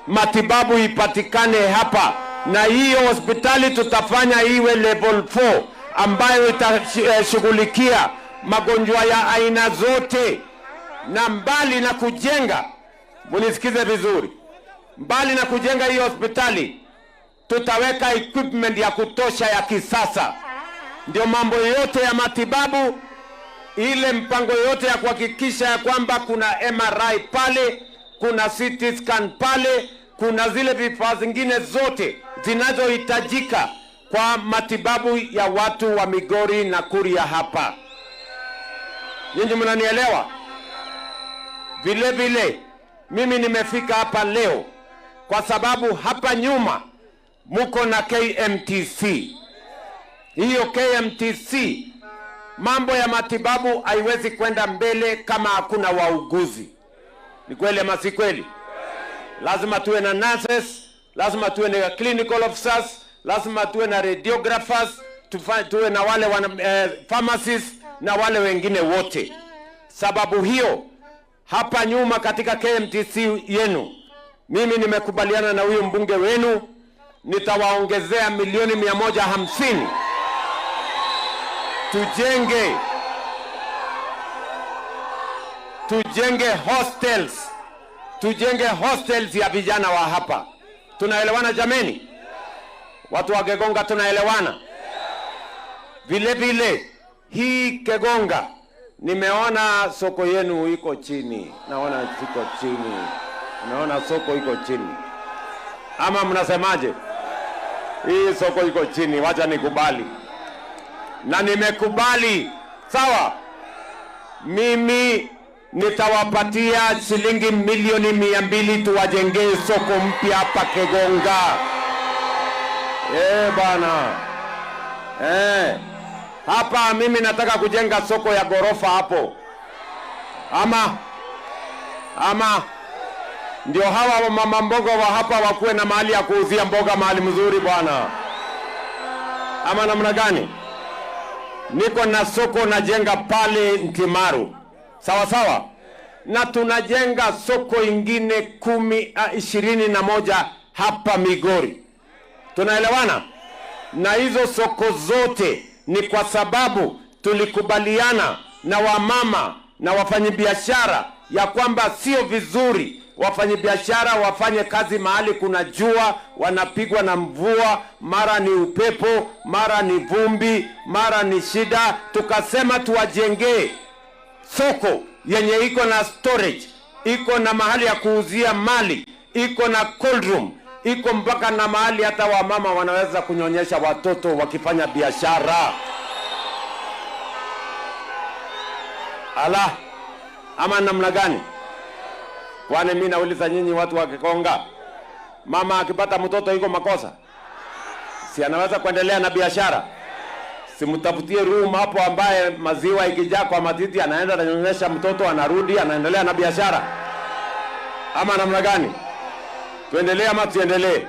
matibabu ipatikane hapa. Na hiyo hospitali tutafanya iwe level 4 ambayo itashughulikia magonjwa ya aina zote. Na mbali na kujenga, munisikize vizuri, mbali na kujenga hiyo hospitali, tutaweka equipment ya kutosha ya kisasa. Ndio mambo yote ya matibabu, ile mpango yote ya kuhakikisha ya kwamba kuna MRI pale, kuna CT scan pale, kuna zile vifaa zingine zote zinazohitajika kwa matibabu ya watu wa Migori na Kuria hapa. Nyinyi mnanielewa? Vile vile mimi nimefika hapa leo kwa sababu hapa nyuma muko na KMTC. Hiyo KMTC mambo ya matibabu haiwezi kwenda mbele kama hakuna wauguzi. Ni kweli ama si kweli? Lazima tuwe na nurses, lazima tuwe na clinical officers, lazima tuwe na radiographers, tuwe na wale pharmacists na wale wengine wote. Sababu hiyo hapa nyuma katika KMTC yenu, mimi nimekubaliana na huyu mbunge wenu, nitawaongezea milioni 150 tujenge hostels ya vijana wa hapa. Tunaelewana jameni? Watu wa Kegonga tunaelewana? Vile vile hii Kegonga, nimeona soko yenu iko chini. Naona iko chini. Naona soko iko chini. Ama mnasemaje? Hii soko iko chini, wacha nikubali. Na nimekubali. Sawa? Mimi nitawapatia shilingi milioni 200 tuwajengee soko mpya hapa Kegonga. Bana. Hapa mimi nataka kujenga soko ya gorofa hapo. Ama ndio hawa mama mboga wa hapa wakuwe na mahali ya kuuzia mboga mahali mzuri bwana. Ama namna gani? Niko na soko najenga pale Ntimaru. Sawa sawa? Na tunajenga soko ingine 21 hapa Migori. Tunaelewana? Na hizo soko zote ni kwa sababu tulikubaliana na wamama na wafanyabiashara ya kwamba sio vizuri wafanyabiashara wafanye kazi mahali kuna jua, wanapigwa na mvua, mara ni upepo, mara ni vumbi, mara ni shida. Tukasema tuwajengee soko yenye iko na storage, iko na mahali ya kuuzia mali, iko na cold room, iko mpaka na mahali hata wamama wanaweza kunyonyesha watoto wakifanya biashara. Ala, ama namna gani? Kwani mimi nauliza nyinyi watu wa Kegonga, mama akipata mtoto iko makosa? Si anaweza kuendelea na biashara? Simtafutie room hapo ambaye maziwa ikijaa kwa matiti anaenda ananyonyesha mtoto, anarudi anaendelea na biashara. Ama namna gani? Tuendelee ama tuendelee?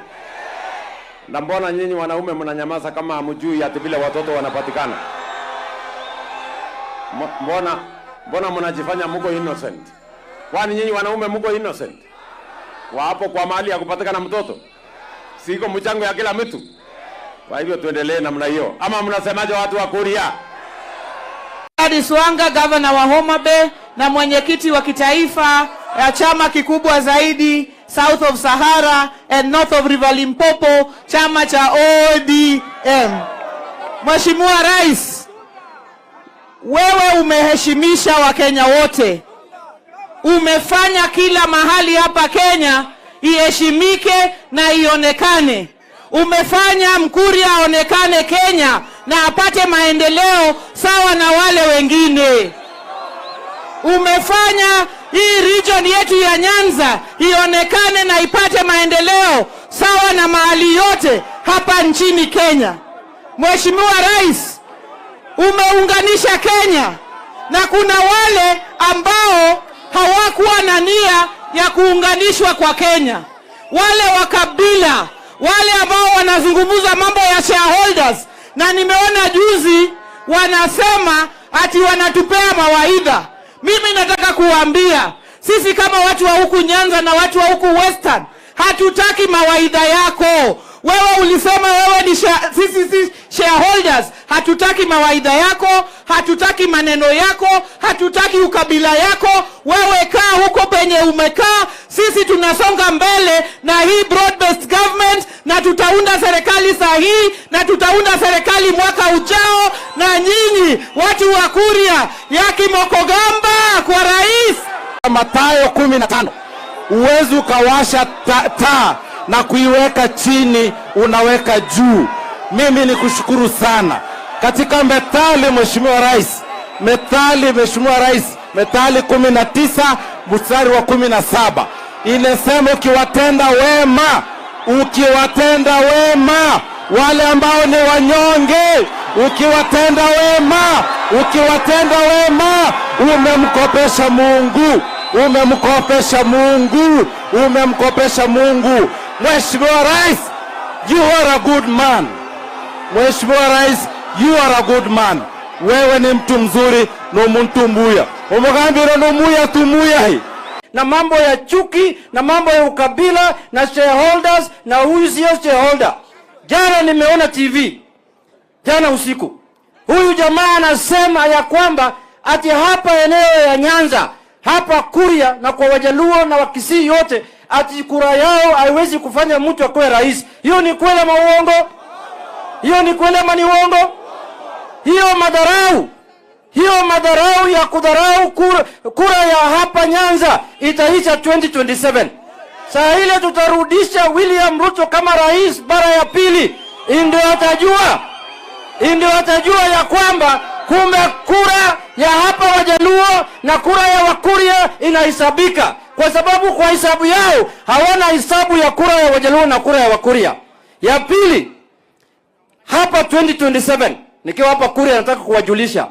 Na mbona nyinyi wanaume mnanyamaza kama hamjui ati vile watoto wanapatikana? Mbona mnajifanya mko innocent? Kwani nyinyi wanaume mko innocent? Wapo kwa mahali ya kupatikana mtoto? Siko mchango ya kila mtu. Kwa hivyo tuendelee namna hiyo. Ama mnasemaje watu wa Kuria? Swanga, gavana wa Homa Bay na mwenyekiti wa kitaifa ya chama kikubwa zaidi South of Sahara and North of River Limpopo, chama cha ODM. Mheshimiwa Rais, wewe umeheshimisha Wakenya wote. Umefanya kila mahali hapa Kenya iheshimike na ionekane. Umefanya Mkuria aonekane Kenya na apate maendeleo sawa na wale wengine. Umefanya hii region yetu ya Nyanza ionekane na ipate maendeleo sawa na mahali yote hapa nchini Kenya. Mheshimiwa Rais, umeunganisha Kenya, na kuna wale ambao hawakuwa na nia ya kuunganishwa kwa Kenya. Wale wa kabila, wale ambao wanazungumza mambo ya shareholders, na nimeona juzi wanasema ati wanatupea mawaidha. Mimi nataka kuambia, sisi kama watu wa huku Nyanza na watu wa huku Western, hatutaki mawaidha yako. Wewe ulisema wewe ni sisi shareholders, hatutaki mawaidha yako, hatutaki maneno yako, hatutaki ukabila yako. Wewe kaa huko penye umekaa, sisi tunasonga mbele na hii broad based government, na tutaunda serikali sahihi, na tutaunda serikali mwaka ujao, na nyinyi watu wa Kuria yaki Mokogamba kwa rais. Mathayo 15, uwezi ukawasha taa na kuiweka chini, unaweka juu. Mimi ni kushukuru sana katika Methali, Mheshimiwa Rais. Methali 19 mstari wa 17 inasema ukiwatenda wema wale ambao ni wanyonge, Ukiwatenda wema, ukiwatenda wema, umemkopesha Mungu, umemkopesha Mungu, umemkopesha Mungu. Mheshimiwa Rais, you are a good man. Mheshimiwa Rais, you are a good man. Wewe ni mtu mzuri, no mtu mbuya. Umugambira no muya tumuya hii. Na mambo ya chuki, na mambo ya ukabila, na shareholders, na huyu sio shareholder. Jana nimeona TV, jana usiku. Huyu jamaa anasema ya kwamba ati hapa eneo ya Nyanza, hapa Kuria na kwa Wajaluo na Wakisii yote, ati kura yao haiwezi kufanya mtu akuwe rais. Hiyo ni kweli ama uongo? Hiyo ni kweli ama ni uongo? Hiyo madharau. Hiyo madharau ya kudharau kura ya hapa Nyanza itaisha 2027. Saa ile tutarudisha William Ruto kama rais bara ya pili. Ndio atajua ya kwamba kumbe kura ya hapa Wajaluo na kura ya Wakuria inahesabika. Kwa sababu kwa hesabu yao hawana hesabu ya kura ya Wajaluo na kura ya Wakuria. Ya pili, hapa 2027 nikiwa hapa Kuria nataka kuwajulisha,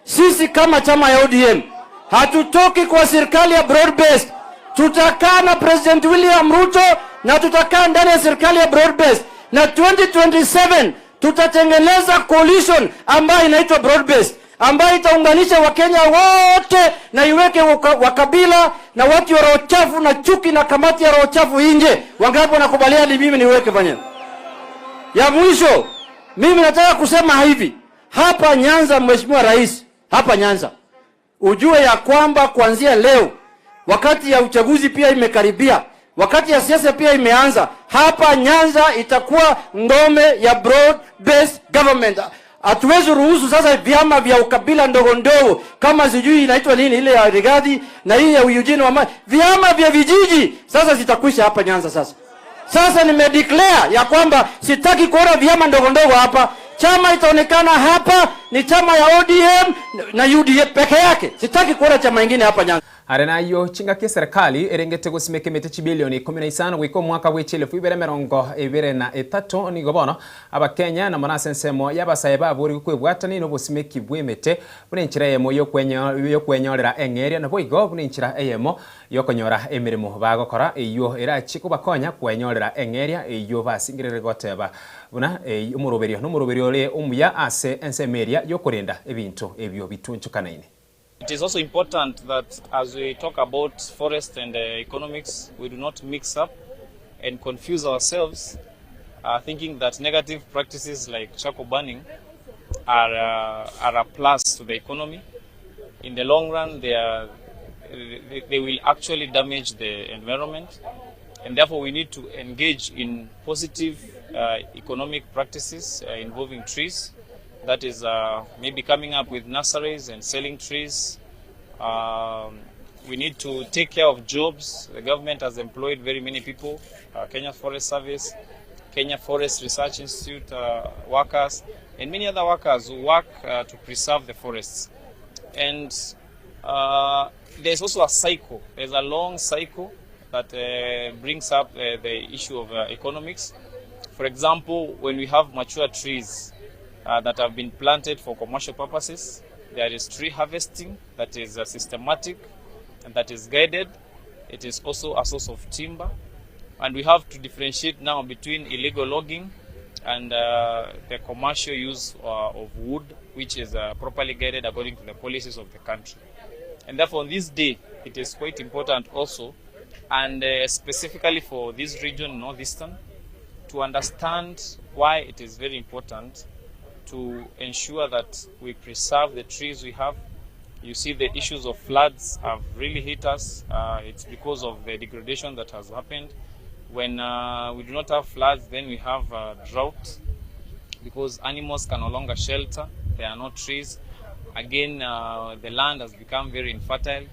sisi kama chama ya ODM hatutoki kwa serikali ya broad based. Tutakaa na President William Ruto na tutakaa ndani ya serikali ya broad based, na 2027 tutatengeneza coalition ambayo inaitwa broad based, ambayo itaunganisha Wakenya wote na iweke wakabila na watu wa roho chafu na chuki na kamati ya roho chafu nje. Wangapi wanakubaliana mimi niweke fanya? Ya mwisho, mimi nataka kusema hivi, hapa Nyanza, Mheshimiwa Rais, hapa Nyanza, ujue ya kwamba kuanzia leo, wakati ya uchaguzi pia imekaribia, wakati ya siasa pia imeanza, hapa Nyanza itakuwa ngome ya broad based government. Hatuwezi ruhusu sasa vyama vya ukabila ndogo ndogo kama sijui inaitwa nini ile ya Rigathi na hii ya Eugene wa vyama vya vijiji sasa zitakwisha hapa Nyanza. Sasa nimedeclare ya kwamba sitaki kuona vyama ndogo ndogo hapa. Chama itaonekana hapa ni chama ya ODM na UDA peke yake. Sitaki kuona chama kingine hapa Nyanza. Arena yo chinga kia serikali erengete gusimeke mete bilioni 15 gwiko mwaka w'echele fuibere merongo ebere na etato ni gobono abakenya na manase nsemo yabasaye baburi kwebwatani no busimeki bwemete bune nchira yemo yo kwenyorera engeria na boigo bune nchira eyemo yo konyora emirimo bagokora eyo erachiko bakonya kwenyorera engeria eyo basingirere goteba buna umuroberio ole umuya ase ensemeria yo kurenda ebintu ebyo bitunchukanaine. It is also important that as we talk about forest and economics, we do not mix up and confuse ourselves, thinking that negative practices like charcoal burning are a plus to the economy. In the long run, they will actually damage the environment, and therefore we need to engage in positive economic practices involving trees. That is maybe coming up with nurseries and selling trees. We need to take care of jobs. The government has employed very many people, Kenya Forest Service, Kenya Forest Research Institute workers, and many other workers who work to preserve the forests. And there's also a cycle. There's a long cycle that brings up the issue of economics. For example, when we have mature trees that have been planted for commercial purposes, there is tree harvesting that is systematic and that is guided. It is also a source of timber, and we have to differentiate now between illegal logging and the commercial use of wood, which is properly guided according to the policies of the country. And therefore on this day it is quite important also, and specifically for this region, Northeastern, to understand why it is very important to ensure that we preserve the trees we have. You see, the issues of floods have really hit us. It's because of the degradation that has happened. When we do not have floods, then we have drought, because animals can no longer shelter. There are no trees. Again, the land has become very infertile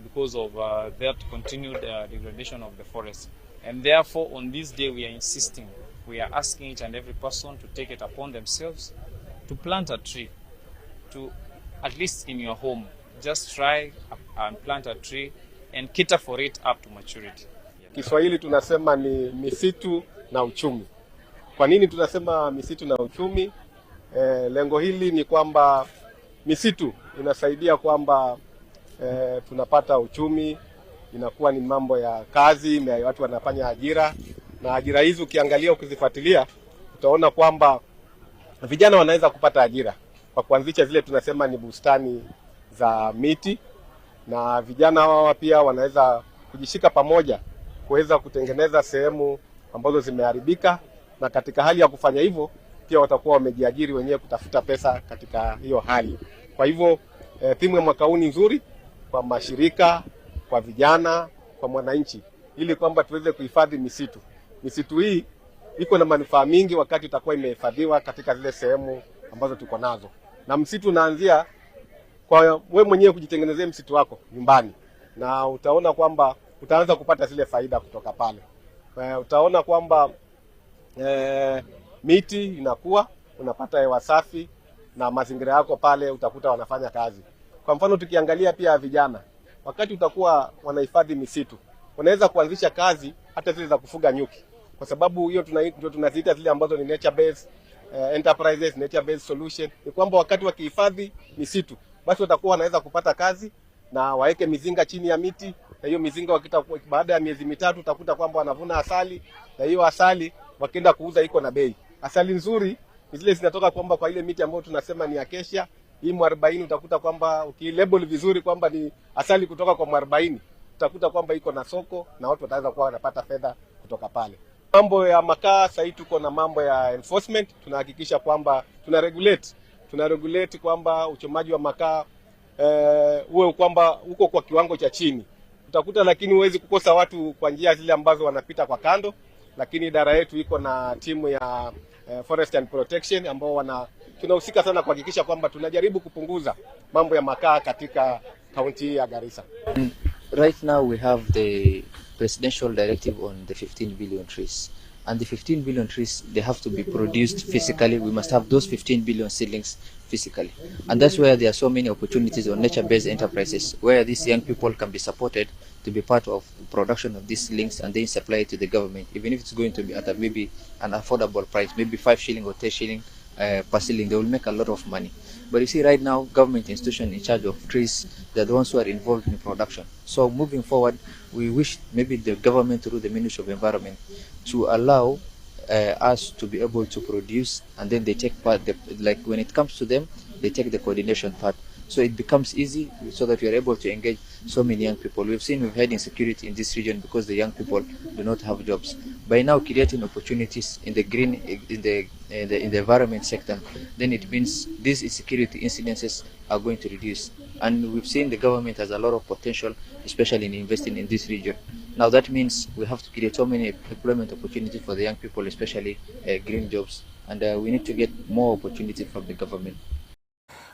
because of that continued degradation of the forest. And therefore, on this day, we are insisting, we are asking each and every person to take it upon themselves to plant a tree, to at least in your home, just try and plant a tree and cater for it up to maturity. Kiswahili tunasema ni misitu na uchumi. Kwa nini tunasema misitu na uchumi? Lengo hili ni kwamba misitu inasaidia kwamba tunapata uchumi, inakuwa ni mambo ya kazi, na watu wanafanya ajira, na ajira hizi ukiangalia ukizifuatilia utaona kwamba vijana wanaweza kupata ajira kwa kuanzisha zile tunasema ni bustani za miti, na vijana hawa pia wanaweza kujishika pamoja kuweza kutengeneza sehemu ambazo zimeharibika, na katika hali ya kufanya hivyo pia watakuwa wamejiajiri wenyewe kutafuta pesa katika hiyo hali. Kwa hivyo timu ya mwaka huu ni nzuri kwa mashirika, kwa vijana, kwa mwananchi, ili kwamba tuweze kuhifadhi misitu. Misitu hii iko na manufaa mingi wakati itakuwa imehifadhiwa katika zile sehemu ambazo tuko nazo. Na msitu unaanzia kwa wewe mwenyewe kujitengenezea msitu wako nyumbani, na utaona kwamba utaanza kupata zile faida kutoka pale. Utaona kwamba miti inakuwa, unapata hewa safi, na mazingira yako pale utakuta wanafanya kazi. Kwa mfano tukiangalia pia vijana, wakati utakuwa wanahifadhi misitu, wanaweza kuanzisha kazi hata zile za kufuga nyuki, kwa sababu hiyo ndio tunaziita zile ambazo ni nature based enterprises, nature based solution. Ni kwamba wakati wakihifadhi misitu, basi watakuwa wanaweza kupata kazi na waeke mizinga chini ya miti, na hiyo mizinga baada ya miezi mitatu utakuta kwamba wanavuna asali, na hiyo asali wakienda kuuza iko na bei. Asali nzuri ni zile zinatoka kwamba kwa ile miti ambayo tunasema ni acacia. Hii mwarobaini utakuta kwamba ukilabel vizuri kwamba ni asali kutoka kwa mwarobaini, utakuta kwamba iko na soko na watu wataweza kuwa wanapata fedha kutoka pale. Mambo ya makaa, sasa tuko na mambo ya enforcement, tunahakikisha kwamba tuna regulate kwamba uchomaji wa makaa uwe kwamba uko kwa kiwango cha chini. Utakuta lakini huwezi kukosa watu kwa njia zile ambazo wanapita kwa kando, lakini idara yetu iko na timu ya Forest and Protection ambao tunahusika sana kuhakikisha kwamba tunajaribu kupunguza mambo ya makaa katika kaunti ya Garissa. Right now we have the presidential directive on the 15 billion trees, and the 15 billion trees, they have to be produced physically. We must have those 15 billion seedlings physically, and that's where there are so many opportunities on nature-based enterprises where these young people can be supported to be part of production of these seedlings and then supply it to the government, even if it's going to be at maybe an affordable price, maybe 5 shilling or 10 shilling per seedling. They will make a lot of money. But you see, right now, government institutions in charge of trees, they're the ones who are involved in production. So moving forward, we wish maybe the government through the Ministry of Environment to allow us to be able to produce, and then they take part, like when it comes to them, they take the coordination part. So it becomes easy so that we are able to engage so many young people. We've had insecurity in this region because the young people do not have jobs. By now creating opportunities in the green, in the environment sector, then it means these insecurity incidences are going to reduce. And we've seen the government has a lot of potential, especially in investing in this region. Now that means we have to create so many employment opportunities for the young people, especially green jobs. And we need to get more opportunity from the government.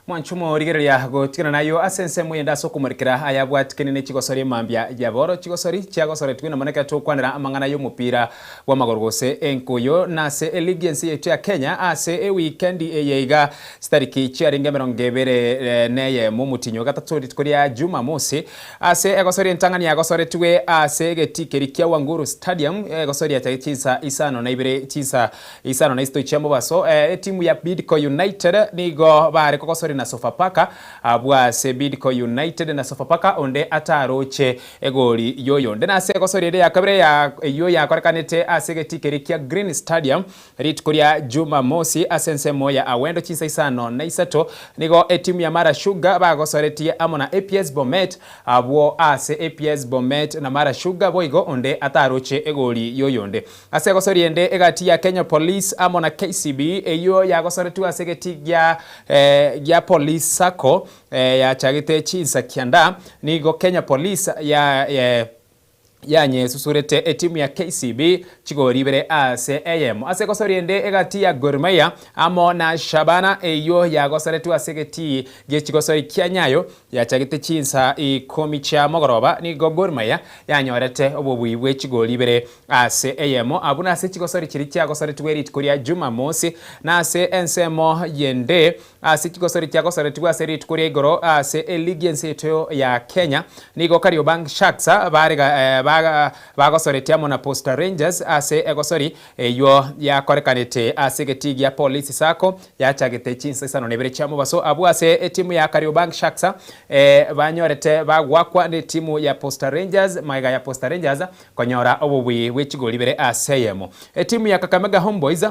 Mwanchumo rigereria gotigana nayo asense muyenda so kumurikira ayabwatikene ne chigosori mambya yaboro chigosori cyagosore twina maneka to kwanira amangana yo mupira wa magorgose enkoyo na se eligency yetu ya Kenya ase weekend eyeiga stariki chiaringe merongebere neye mumutinyo gatatu tikoria Jumamosi ase egosori ntangani yagosore tuwe ase getikeri kya Wanguru Stadium egosori ya tisa isano na ibere tisa isano na isto chambo baso timu ya Bidco United nigo bare kokosori na Sofapaka abwa se Bidco United na Sofapaka onde ataroche egoli yoyo ndena ase egosori ya kabere ya yo ya korekanete ase getikeri kya Green Stadium ritkoria Jumamosi asense moya awendo chisa isano na isato nigo timu ya Mara Sugar bagosoretie amona APS Bomet abwo ase APS Bomet na Mara Sugar boigo onde ataroche egoli yoyonde ase gosori ende egati ya Kenya Police amona KCB eyo ya gosoretu ase getigya ya Police Sacco ya chagite chisa kianda nigo Kenya Police yanye susurete timu ya KCB chigori bere ase AM ase gosoriende egati ya Gor Mahia amo na Shabana eyo ya gosoretu ase geti ge chigosori kyanyayo ya chagite chinsa ikomi cha mogoroba ni Gor Mahia yanyorete obobwiwe chigori bere ase AM abuna ase chigosori kiri kya gosoretu eri tikoria Jumamosi na ase ensemo yende ase chigosori kya gosoretu ase eri tikoria igoro ase eligency to ya Kenya nigo Kariobangi Sharks bare bagosoretie amo na Posta Rangers ase egosori yo yakorekanete ase getigi ya Police Sacco yachagete chinsa isano nebere chamo baso abu ase timu ya Kariobangi Sharks banyorete bagwakwa ne timu ya Posta Rangers maiga ya Posta Rangers konyora obubwi wechigoli bere aseyemo timu ya Kakamega Homeboys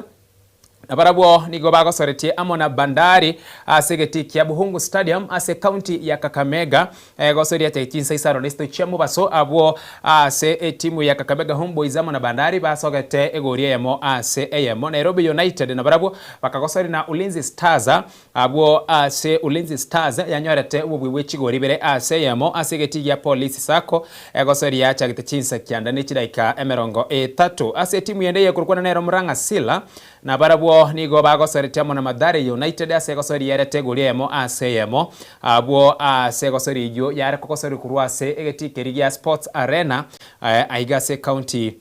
nabarabo nigo bagosoretie amo na Bandari ase getiki ya Buhungu Stadium ase county ya Kakamega gosoria techinsa isaro nesto chemo baso abo ase timu ya Kakamega Homeboys amo na Bandari basogete egoria yemo ase eyemo Nairobi United nabarabo bakagosori na Ulinzi Stars abo ase Ulinzi Stars yanyorete ububwi wechigori bere ase yemo ase getiki ya Police Sacco gosoria chagete chinsa kyanda nechidaika emerongo 3 ase timu yende kurukwana nero Muranga Sila na barabo nigo bagosoretie amo na Mathare United ase gosori yerete guriemo ase yemo abo ase gosori yo yare kokosori kurwa ase egetikeri ya Sports Arena aigase county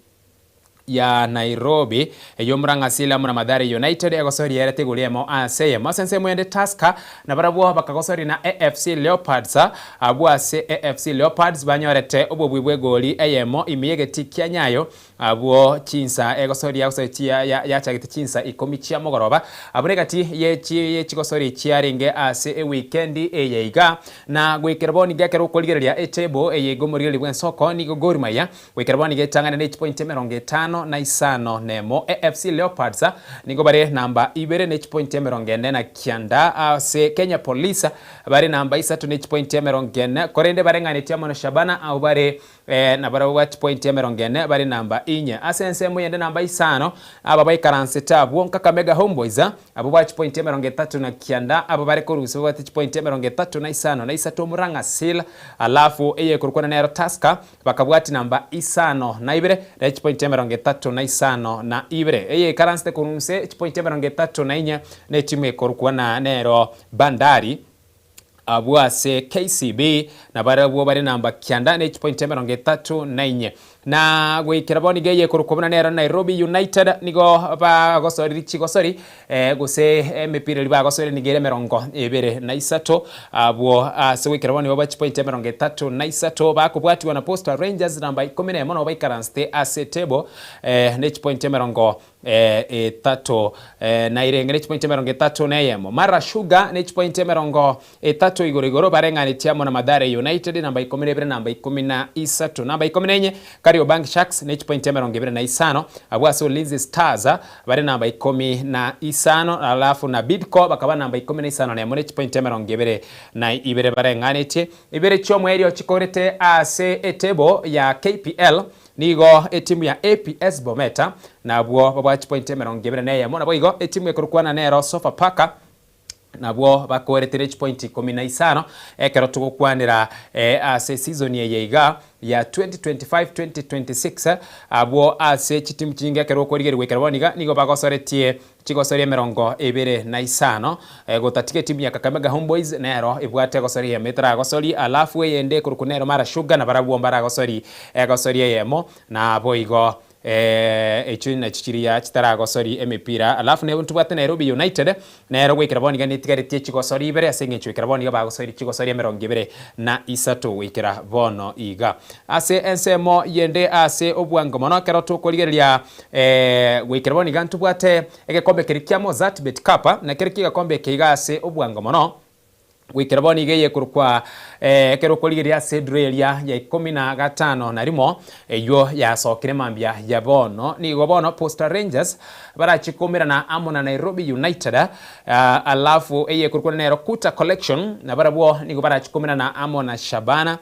ya Nairobi yo Muranga Sila amo na Mathare United egosori yerete guriemo ase yemo sense mwende Tusker na barabo bakagosori na AFC Leopards abo ase AFC Leopards banyorete obobwe goli eyemo imiyegetikia nyayo abo chinsa egosori ya chagete chinsa 10 cia mogoroba aburegati ye chigosori chiaringe ase weekend eyeiga na gwekerboni gakero koligereria etebo eyegomorire Y'Ensoko nigo Gor Mahia gwekerboni getangana ne point 50 na isano nemo AFC Leopards nigo bare namba 2 ne point 40 na kianda ase Kenya Police bare namba 3 ne point 40 korende bare ngane amo na Shabana au bare na bara wat point 40 bare namba inye asense muyende namba 5 aba bai karanseta abo Kakamega Homeboys abo watch point 30 na kianda abo bare koruso wat point 30 na 5 na 3 Muranga Sila alafu eye kurukwana na Tusker bakabwati namba 5 na 2 reach point 30 na 5 na 2 eye karansete kurunse point 30 na 4 ne timu kurukwana nero Bandari abuase KCB na barabo bare namba kianda ne point 34 na gwikiraboni geye kurukobona nera Nairobi United nigo bagosori chigosori gose mepira libagosori nigere 23 abo ase gwikiraboni baba point 33 bakubwati wana Posta Rangers namba 11 no baikaranste ase table ne point 3 na irengere point 3 na yemo Mara Sugar ne point 3 igorigoro barengani tiamo na Mathare United namba 12 namba 13 namba 14 Kariobangi Sharks ne point 25 abwaso Ulinzi Stars bare namba 15 alafu na Bidco bakaba namba 15 na Monet point 22 na ibere barengani tie ibere chomo erio chikorete ase etebo ya KPL nigo etimu ya APS Bometa na bwo baba point 22 na yemo na boigo etimu ekurukwana nero Sofapaka nabwo bakoretere point 15 ekero tugukwanira ase season yeiga ya 2025-2026 abo ase chitimu chinge ekero korigere wekerwaniga nigo bagosoretie chigosorie 25 gotatike timu ya Kakamega Homeboys nero ibwate gosori ya metra gosori alafu yende kurukunero Mara Sugar na barabu mbara gosori gosorie yemo na boigo echuna chichiria chitarago sori emipira alafu ne ntubate Nairobi United nero gwikiraboni gani tigaretie chigosori ibere asenge chwikiraboni bagosori chigosori 23 na isato wikira bono iga ase ensemo yende ase obwango mono kero tukorigeria gwikiraboni gantubwate egekombe kirikiamo Zatbet Cup na kirikiga kombe kiga ase obwango mono gwikiraboni geye kurukwa kero koligeria sedrelia ya 15 na rimo yo ya sokire mambia ya bono ni gobono Posta Rangers barachikomera na amo na Nairobi United alafu eye kurukwa nero Kuta Collection na barabo ni barachikomera na amo na Shabana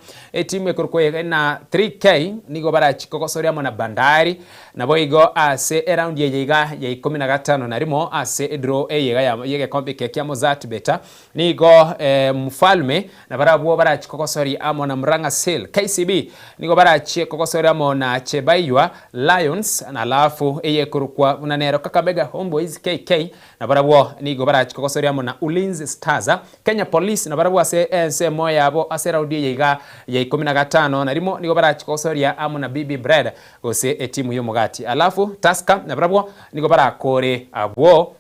timu ekurukwa na 3K ni barachikokosori amo na Bandari na boigo ase around yega ya 15 na rimo ase draw yega ya yege kombe kekiamo Zatbet ni go Mfalme na barabo barachikokosori amo na Muranga Sale KCB nigo barachikokosori amo na Chebaywa Lions na alafu eye kurukwa unanero Kakamega Homeboys KK na barabo nigo barachikokosori amo na Ulinzi Stars Kenya Police na barabo ase moya abo ase raudi yega ya 15 na rimo nigo barachikokosori amo na BB Bread gose timu yo mugati alafu Tusker na barabo nigo barakore abo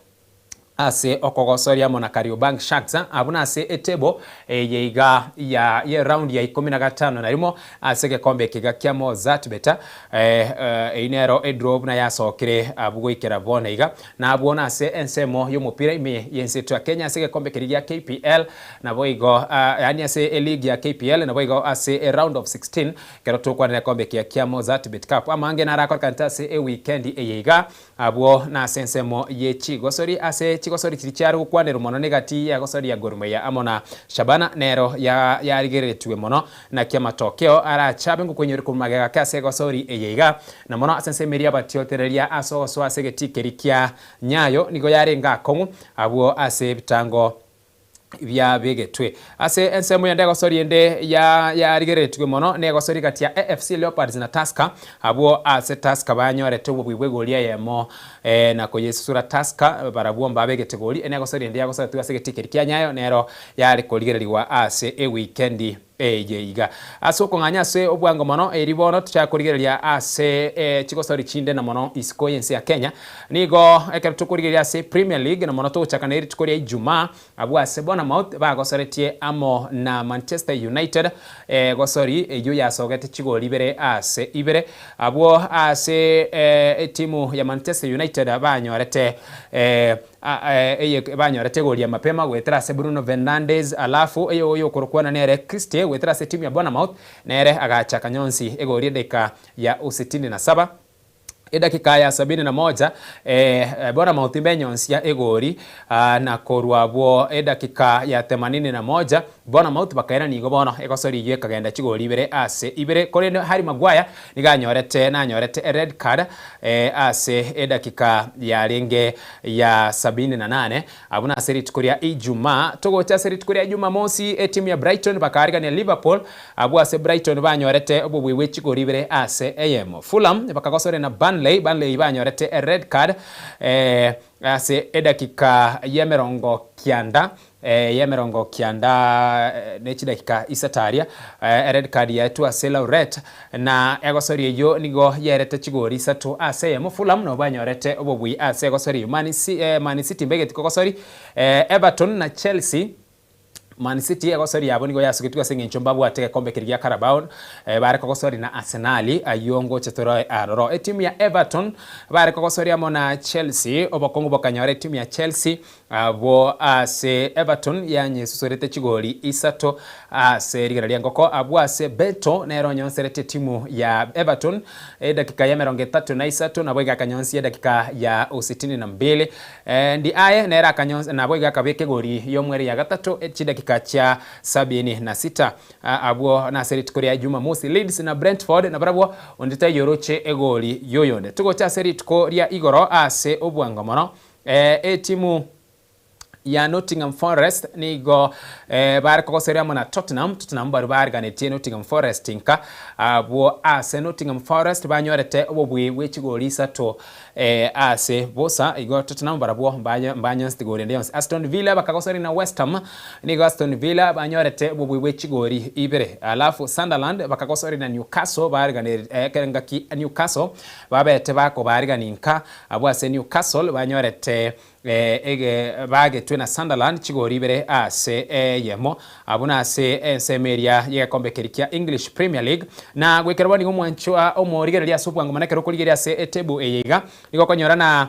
ase okogosoria mona Kariobangi Sharks abuna ase etebo yeiga ya round ya 15 na rimo ase gekombe kiga kia Mozart beta inero edrove na yasokire abugoikera bona iga na abona ase ensemo y'umupira ime yensetu ya Kenya ase gekombe kirigia KPL na boigo yani ase league ya KPL na boigo ase round of 16 kero tukwana kombe kia Mozart bet cup amange na rakor kanta ase weekend yeiga abo na sensemo ye chigosori ase chigosori kiricharu kwanero mono negati ya gosori ya Gor Mahia amona Shabana nero ya rigeretwe mono na kia matokeo ara chabengu kwenye rikumagega kase gosori eyeiga na mono asensemeria batiotereria aso so ase getikerikia Nyayo nigo yarenga kongu abo ase bitango bya begetwe ase ensemo ya ndego sori ende ya rigeretwe mono nego sori kati ya AFC Leopards na Tusker abo ase Tusker banyorete ububwe golia yemo na koyesura Tusker barabuo mbabegete goli nego sori ende yago sori ase getikerikia Nyayo nero yari koligereriwa ase weekend ejeiga asoko nganya se obwango mono eribono tuchakurigeria ase chigosori chinde na mono isiko yense ya Kenya nigo ekero tukurigeria ase Premier League na mono tuchakaneri tukoria Ijumaa abu ase Bournemouth bagosoretie amo na Manchester United gosori ejo yasogete chigoli bere ase ibere abu ase timu ya Manchester United banyorete banyorete goli ya mapema gwetera ase Bruno Fernandes alafu eyo korokwana nere Christie gwetera ase timu ya Bournemouth nere agacha kanyonsi egori dakika ya 67 dakika ya 71 Bournemouth benyonsia egori na korwabo dakika ya 81 Bournemouth bakaira nigo bono egosori ye kagenda chigoli ibere ase ibere kore Harry Maguire niganyorete red card ase dakika ya renge ya 78 abuna seri tukoria Ijumaa togocha seri tukoria Jumamosi timu ya Brighton bakariga ne Liverpool abu ase Brighton banyorete obubwe chigoli ibere ase AM Fulham bakagosore na Burnley banyorete red card ase dakika yemerongo kianda nechi dakika isataria red card ya tu ase Lauret na egosori yo nigo yerete chigori satu ase Fulham no banyorete obobwi ase egosori Man City mbegeti kokosori Everton na Chelsea Man City egosori yabo nigo yasugitwa sengencho mbabu ateke kombe kirigia Carabao bare kokosori na Arsenal ayongo chetoro aroro timu ya Everton bare kokosori amona Chelsea obokongo bokanyore timu ya Chelsea abo ase Everton yanye susorete chigoli isato ase rigaralia ngoko abo ase Beto nero nyonserete timu ya Everton dakika ya 33 na boiga kanyonsi dakika ya 62 ndi aye nera kanyonsi na boiga kabeke goli yomweri ya gatatu dakika cha 76 abo na seri tukoria Jumamosi Leeds na Brentford na barabo ondita yoroche egoli yoyonde tugo cha seri tukoria igoro ase obwango mono timu ya Nottingham Forest nigo bare kokoseri mona Tottenham baru bare ganete Nottingham Forest inka abo ase Nottingham Forest banyorete obobwe wechigoli sato ase bosa igo Tottenham barabo banyo stigori ndions Aston Villa bakakoseri na West Ham nigo Aston Villa banyorete obobwe wechigoli ibere alafu Sunderland bakakoseri na Newcastle bare ganete kerengaki Newcastle babete bako bare ganinka abo ase Newcastle banyorete bage twena Sunderland chigori bere ase yemo abuna ase ensemeria ye kombe kerikia English Premier League na gwekerwa ni omwanchwa omorigereria sobwango manekero kurigeria ase etebo eyega nigo konyora na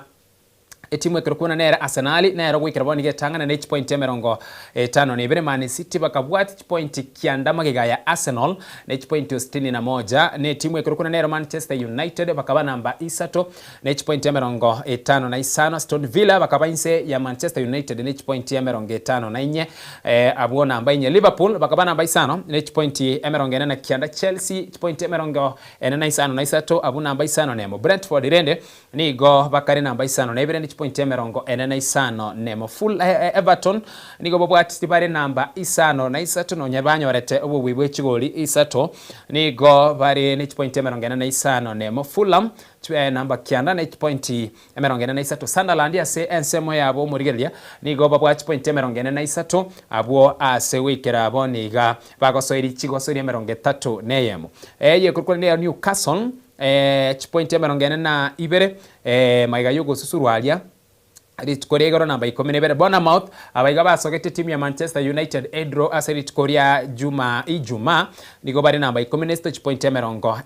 timu ekirukuna nera Arsenal nero gwikirwa ni getangana na point emerongo 5 ni bere Man City bakabwati point kianda magiga ya Arsenal na point 61 ne timu ekirukuna nera Manchester United bakaba namba 3 na point emerongo 5 na isano Aston Villa bakaba inse ya Manchester United na point emerongo 5 na 4 abo namba 4 Liverpool bakaba namba 5 na point emerongo 4 na kianda Chelsea point emerongo 4 na isano na isato abo namba 5 nemo Brentford rende ni go bakari namba 5 na ibere point emerongo 45 nemo full Everton nigo bobwati tibare namba 5 na isato no nyabanyorete obubwe chigoli isato nigo bare point emerongo 45 nemo Fulham namba kianda na point emerongo 43 Sunderland ase ensemo yabo murigeria nigo bobwati point emerongo 43 abo ase wikera abo niga bagosoiri chigosori emerongo 3 neyemo ye kurukule Newcastle point emerongo 42 maiga yugo susurwalia Rit Korea igoro namba 17 Bournemouth abaiga basogete timu ya Manchester United Edro Rit Korea Ijumaa nigo bari namba 16 point emerongo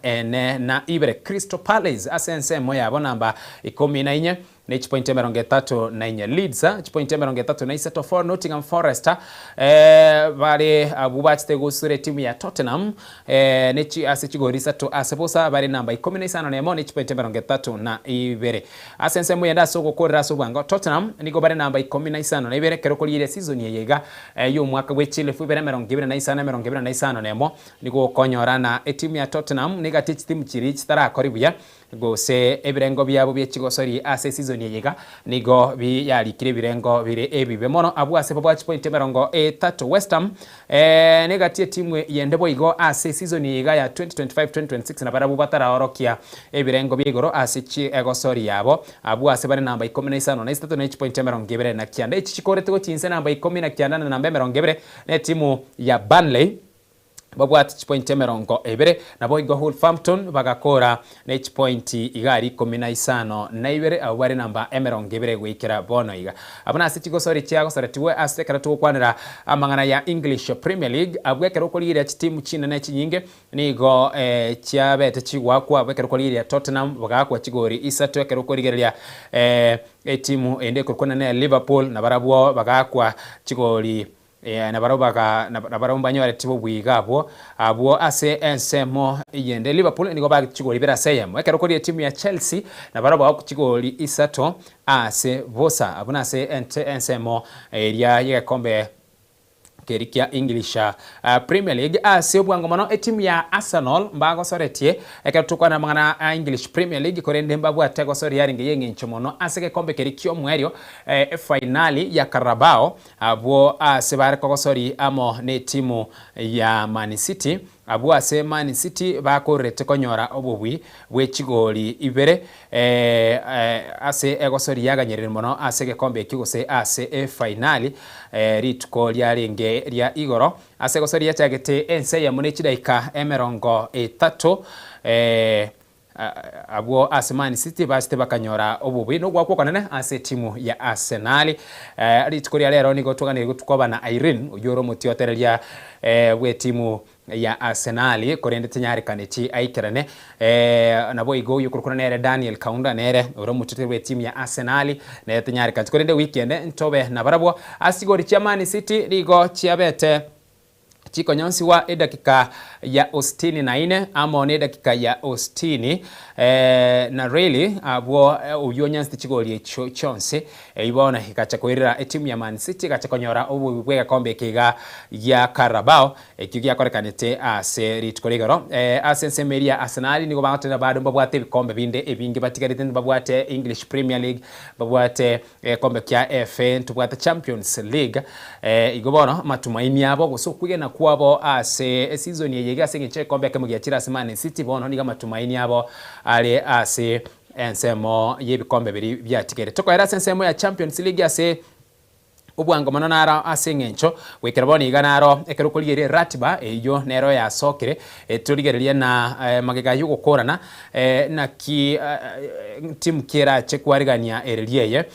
na ibere Crystal Palace asense moya abo namba 14 na point emerongo 34 Leeds point emerongo 34 Nottingham Forest bari abubachite gusure timu ya Tottenham nechi asechigorisa to asebosa bari namba 15 na mo point emerongo 32 asense moya ndaso gukora sobwango Tottenham nigo bari namba 15 na ibere kero kolire season yega yo mwaka wechile fubere merongo 25 nemo nigo konyorana timu ya Tottenham negati timu chiri chitara koribuya gose ebirengo byabo byekigosori ase season yega nigo bi yalikire birengo bire ebibe mono abu ase bwa point merongo 3 West Ham negati timu yendebo igo ase season yega ya 2025-2026 na barabu batara orokia ebirengo byigoro ase chi egosori yabo abu ase bari namba 15 na 3 point merongo 2 na kianda ichikorete go chinse namba 10 na kianda na namba merongo 2 ne timu ya Burnley babwati point merongo ebere nabo igo Wolverhampton bagakora na point igari 15 na ibere abari namba merongo ebere gwikira bono iga abana asitigo sori chiago saratiwe asekara to kwanira amangana ya English Premier League abwekero kolire timu china na chinyinge nigo chiabete chigwa kwa abwekero kolire Tottenham bagakwa chigori isato ekero koligeria timu ende kurkona na Liverpool na barabwo bagakwa chigori na baromba nyore tibo bwigabo abo ase ensemo yende Liverpool nigo ba chigoli bera seyemo ekero kuri timu ya Chelsea na baraba ku chigoli isato ase bosa abuna ase ensemo eria yekombe kerikia English Premier League ase obwango mano timu ya Arsenal mbago soretie eketukwa na mangana English Premier League korende mbabu atego sori yaringe yenge nchomono ase kombe kerikio mwerio finali ya Carabao abo ase bare kogosori amo ne timu ya Man City abu ase Man City bakorete konyora obubwi bwechigoli ibere ase egosori yaganyerere mono ase gekombe kigose ase finali ritko lyaringe lya igoro ase gosori yachagete ense ya mune chidaika emerongo 3 abo ase Man City basite bakanyora obubwi no gwakwo kanene ase timu ya Arsenal ritko lya lero nigo tugane gutukobana Irene uyoro mutiotereria we timu ya Arsenal korende tenyari kaneti aikirane nabo igo yukurukuna nere Daniel Kaunda nere oro mutete timu ya Arsenal na tenyari kaneti korende weekend ntobe na barabo asigori cha Man City ligo chiabete chiko nyonsi wa edakika ya ostini na ine ama one dakika ya ostini na really abo uyo nyansi chigoli chonse ibona hikacha koirira timu ya Man City kacha konyora obu bwega kombe kiga ya Carabao kigia korekanete ase ritkoligaro asense meria Arsenal nigo bangatena bado babwate bikombe binde ebingi batigarite babwate English Premier League babwate kombe kya FA tubwate Champions League igobona matumaini yabo gusokuge na kwabo ase season yega sengiche kombe kemugiachira Man City bono niga matumaini yabo ale ase ensemo yebikombe biri byatigere tokoera ensemo ya Champions League ase ubwango mono nara asengencho wekeraboni iganaro ekerukolire ratiba eyo nero ya sokere tuligerelia na magega yugo korana na ki timu kera chekwarigania erelieye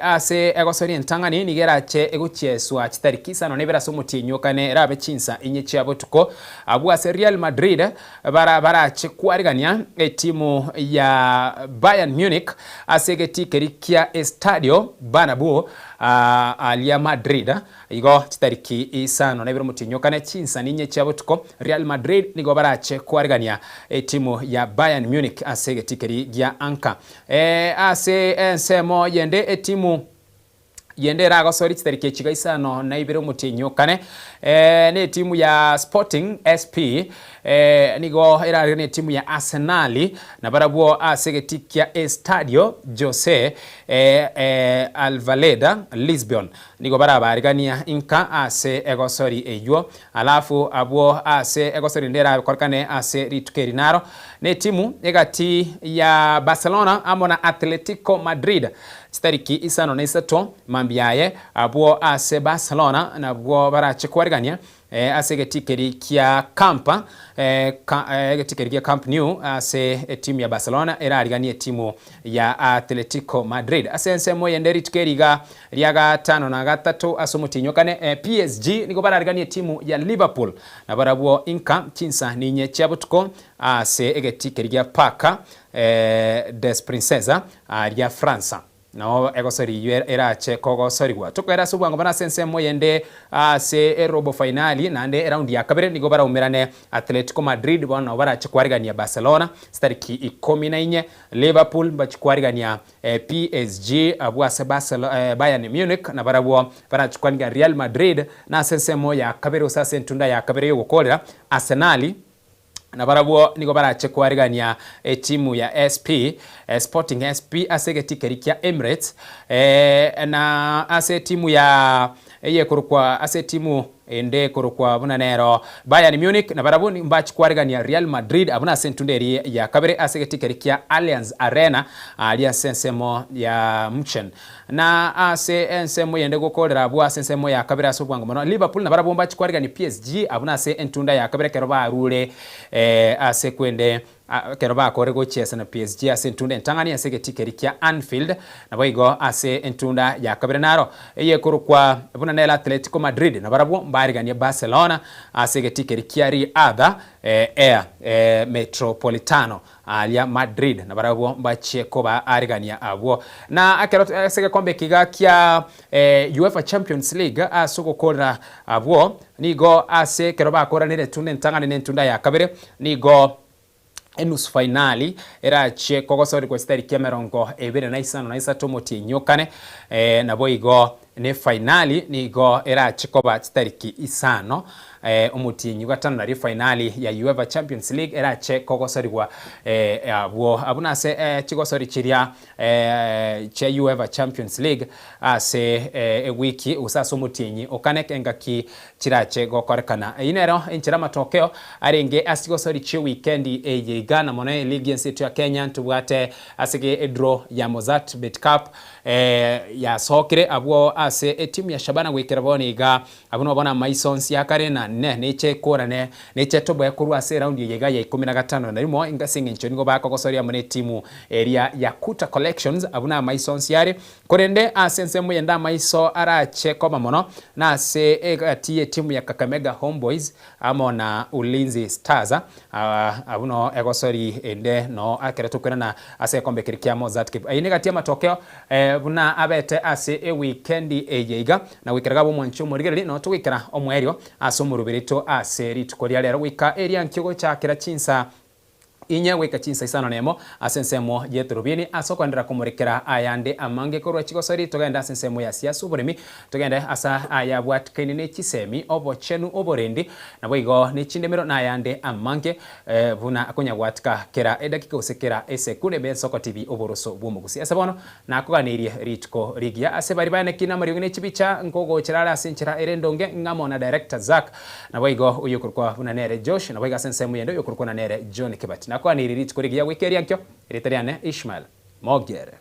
ase egosori entangani nigera che eguchieswa chitarikisa no nebera somutinyo rabe chinsa inyechi abotuko abu ase Real Madrid bara chekwarigania timu ya Bayern Munich ase getikerikia Estadio Bernabeu alia Madrid igo chitariki isano na ibiro mutinyokane chinsa ninye chabutuko Real Madrid nigo barache kwarigania timu ya Bayern Munich ase tikeri gya anka ase ensemo yende timu yende rago sori chitariki chiga isano na ibiro mutinyokane ne timu ya Sporting SP nigo era ne timu ya Arsenal na barabuo asegetikia Estadio Jose Alvalade Lisbon nigo barabarigania inka ase egosori eyo alafu abo ase egosori ndera korkane ase ritukerinaro ne timu egati ya Barcelona amona Atletico Madrid stariki isano na isato mambiaye abo ase Barcelona na abo barache kwarigania asegetikeri kia Campa getikeri kia Camp Nou ase timu ya Barcelona erariganie timu ya Atletico Madrid asense moyenderi tukeriga riaga 5 na 3 asomutinyokane PSG niko barariganie timu ya Liverpool na barabwo inka chinsa ninye chabutuko ase egetikeri kia Parc des Princes ya France no egosori erache kogosoriwa tukwera subwango bana sense moyende se robo finali nande round ya kabere nigo bara umirane Atletico Madrid bana barache kwarigania Barcelona stariki 14 Liverpool bachikwarigania PSG abwase Barcelona Bayern Munich na barabwo barache kwarigania Real Madrid na sense moya kabere usase ntunda ya kabere yo gukolera Arsenal na barabwo niko barache kwarigania timu ya SP Sporting SP asegetikerikia Emirates na ase timu ya kurukwa ase timu ende kurukwa bunanero Bayern Munich na barabwo mbachi kwarigania Real Madrid abuna sentunderi ya kabere asegetikerikia Allianz Arena alia sensemo ya München na ase ensemo yende gukolera abwa sensemo ya kabere asobwango mono Liverpool na barabwo mbachi kwarigania PSG abuna ase entunda ya kabere keroba arule ase kwende keroba kore go chesa na PSG ase entunda entangani ase getikerikia Anfield na boigo ase entunda ya kabere naro kurukwa bunanela Atletico Madrid na barabwo barigania Barcelona ase getikerikia Real Metropolitano alia Madrid na barabwo mbache koba arigania abo na akero sege kombe kiga kia UEFA Champions League asugo kora abo nigo ase keroba kora nire tunde ntangani nentunda ya kabere nigo enus finali era che kogosori kwa stari kemerongo ebere na isa tomoti nyokane na boigo ne finali nigo era chikoba stariki isano umutinyi gatano na finali ya UEFA Champions League era che kogosori kwa abo abuna se chigosori chiria che UEFA Champions League ase wiki usaso umutinyi okanekenga ki chirache gokorekana inero enchira matokeo arenge asigosori che weekend Ghana mone ligi yetu ya Kenya tubwate asige draw ya Mozart Bet Cup ya sokre abwo ase timu ya Shabana gwikirabone iga abuno bona Maisons ya karena neche korane neche tobo ya kurwa ase round yega ya 15 na rimo ingasinge ncho nigo bako gosoria mone timu area ya Kuta Collections abuna Maisons yare korende asense mu yenda Maiso arache koma mono na ase tie timu ya Kakamega Homeboys amona Ulinzi Stars abuno egosori ende no akeretukana na ase kombe kirikia Mozart Cup ayinega tia matokeo buna abete ase weekend ejeiga na wikiraga bo mwancho murigeri no tuwikira omwerio asomurubirito ase ritukoria lero wika area nkigo chakira chinsa inye weka chinsa isano nemo asensemo Etorobini asokwandira kumurekera ayande amange korwa chigosori tugenda asensemo ya siasa uburimi tugenda asa ayabwat kenene chisemi obochenu oborendi na boigo ni chindemero na ayande amange buna akonyagwatka kera edakika usekera esekune Y'Ensoko TV oboroso bumugusi asabono na kuganirie ritko rigia asebari bane kina mariyongene chibicha ngogo chirala asinchira erendonge ngamo na director Zack na boigo uyokurwa buna nere Josh na boigo asensemo yendo yokurwa na nere John Kibati kwa ni ritko rigia wikeria nkyo ritariane Ishmael Mogere.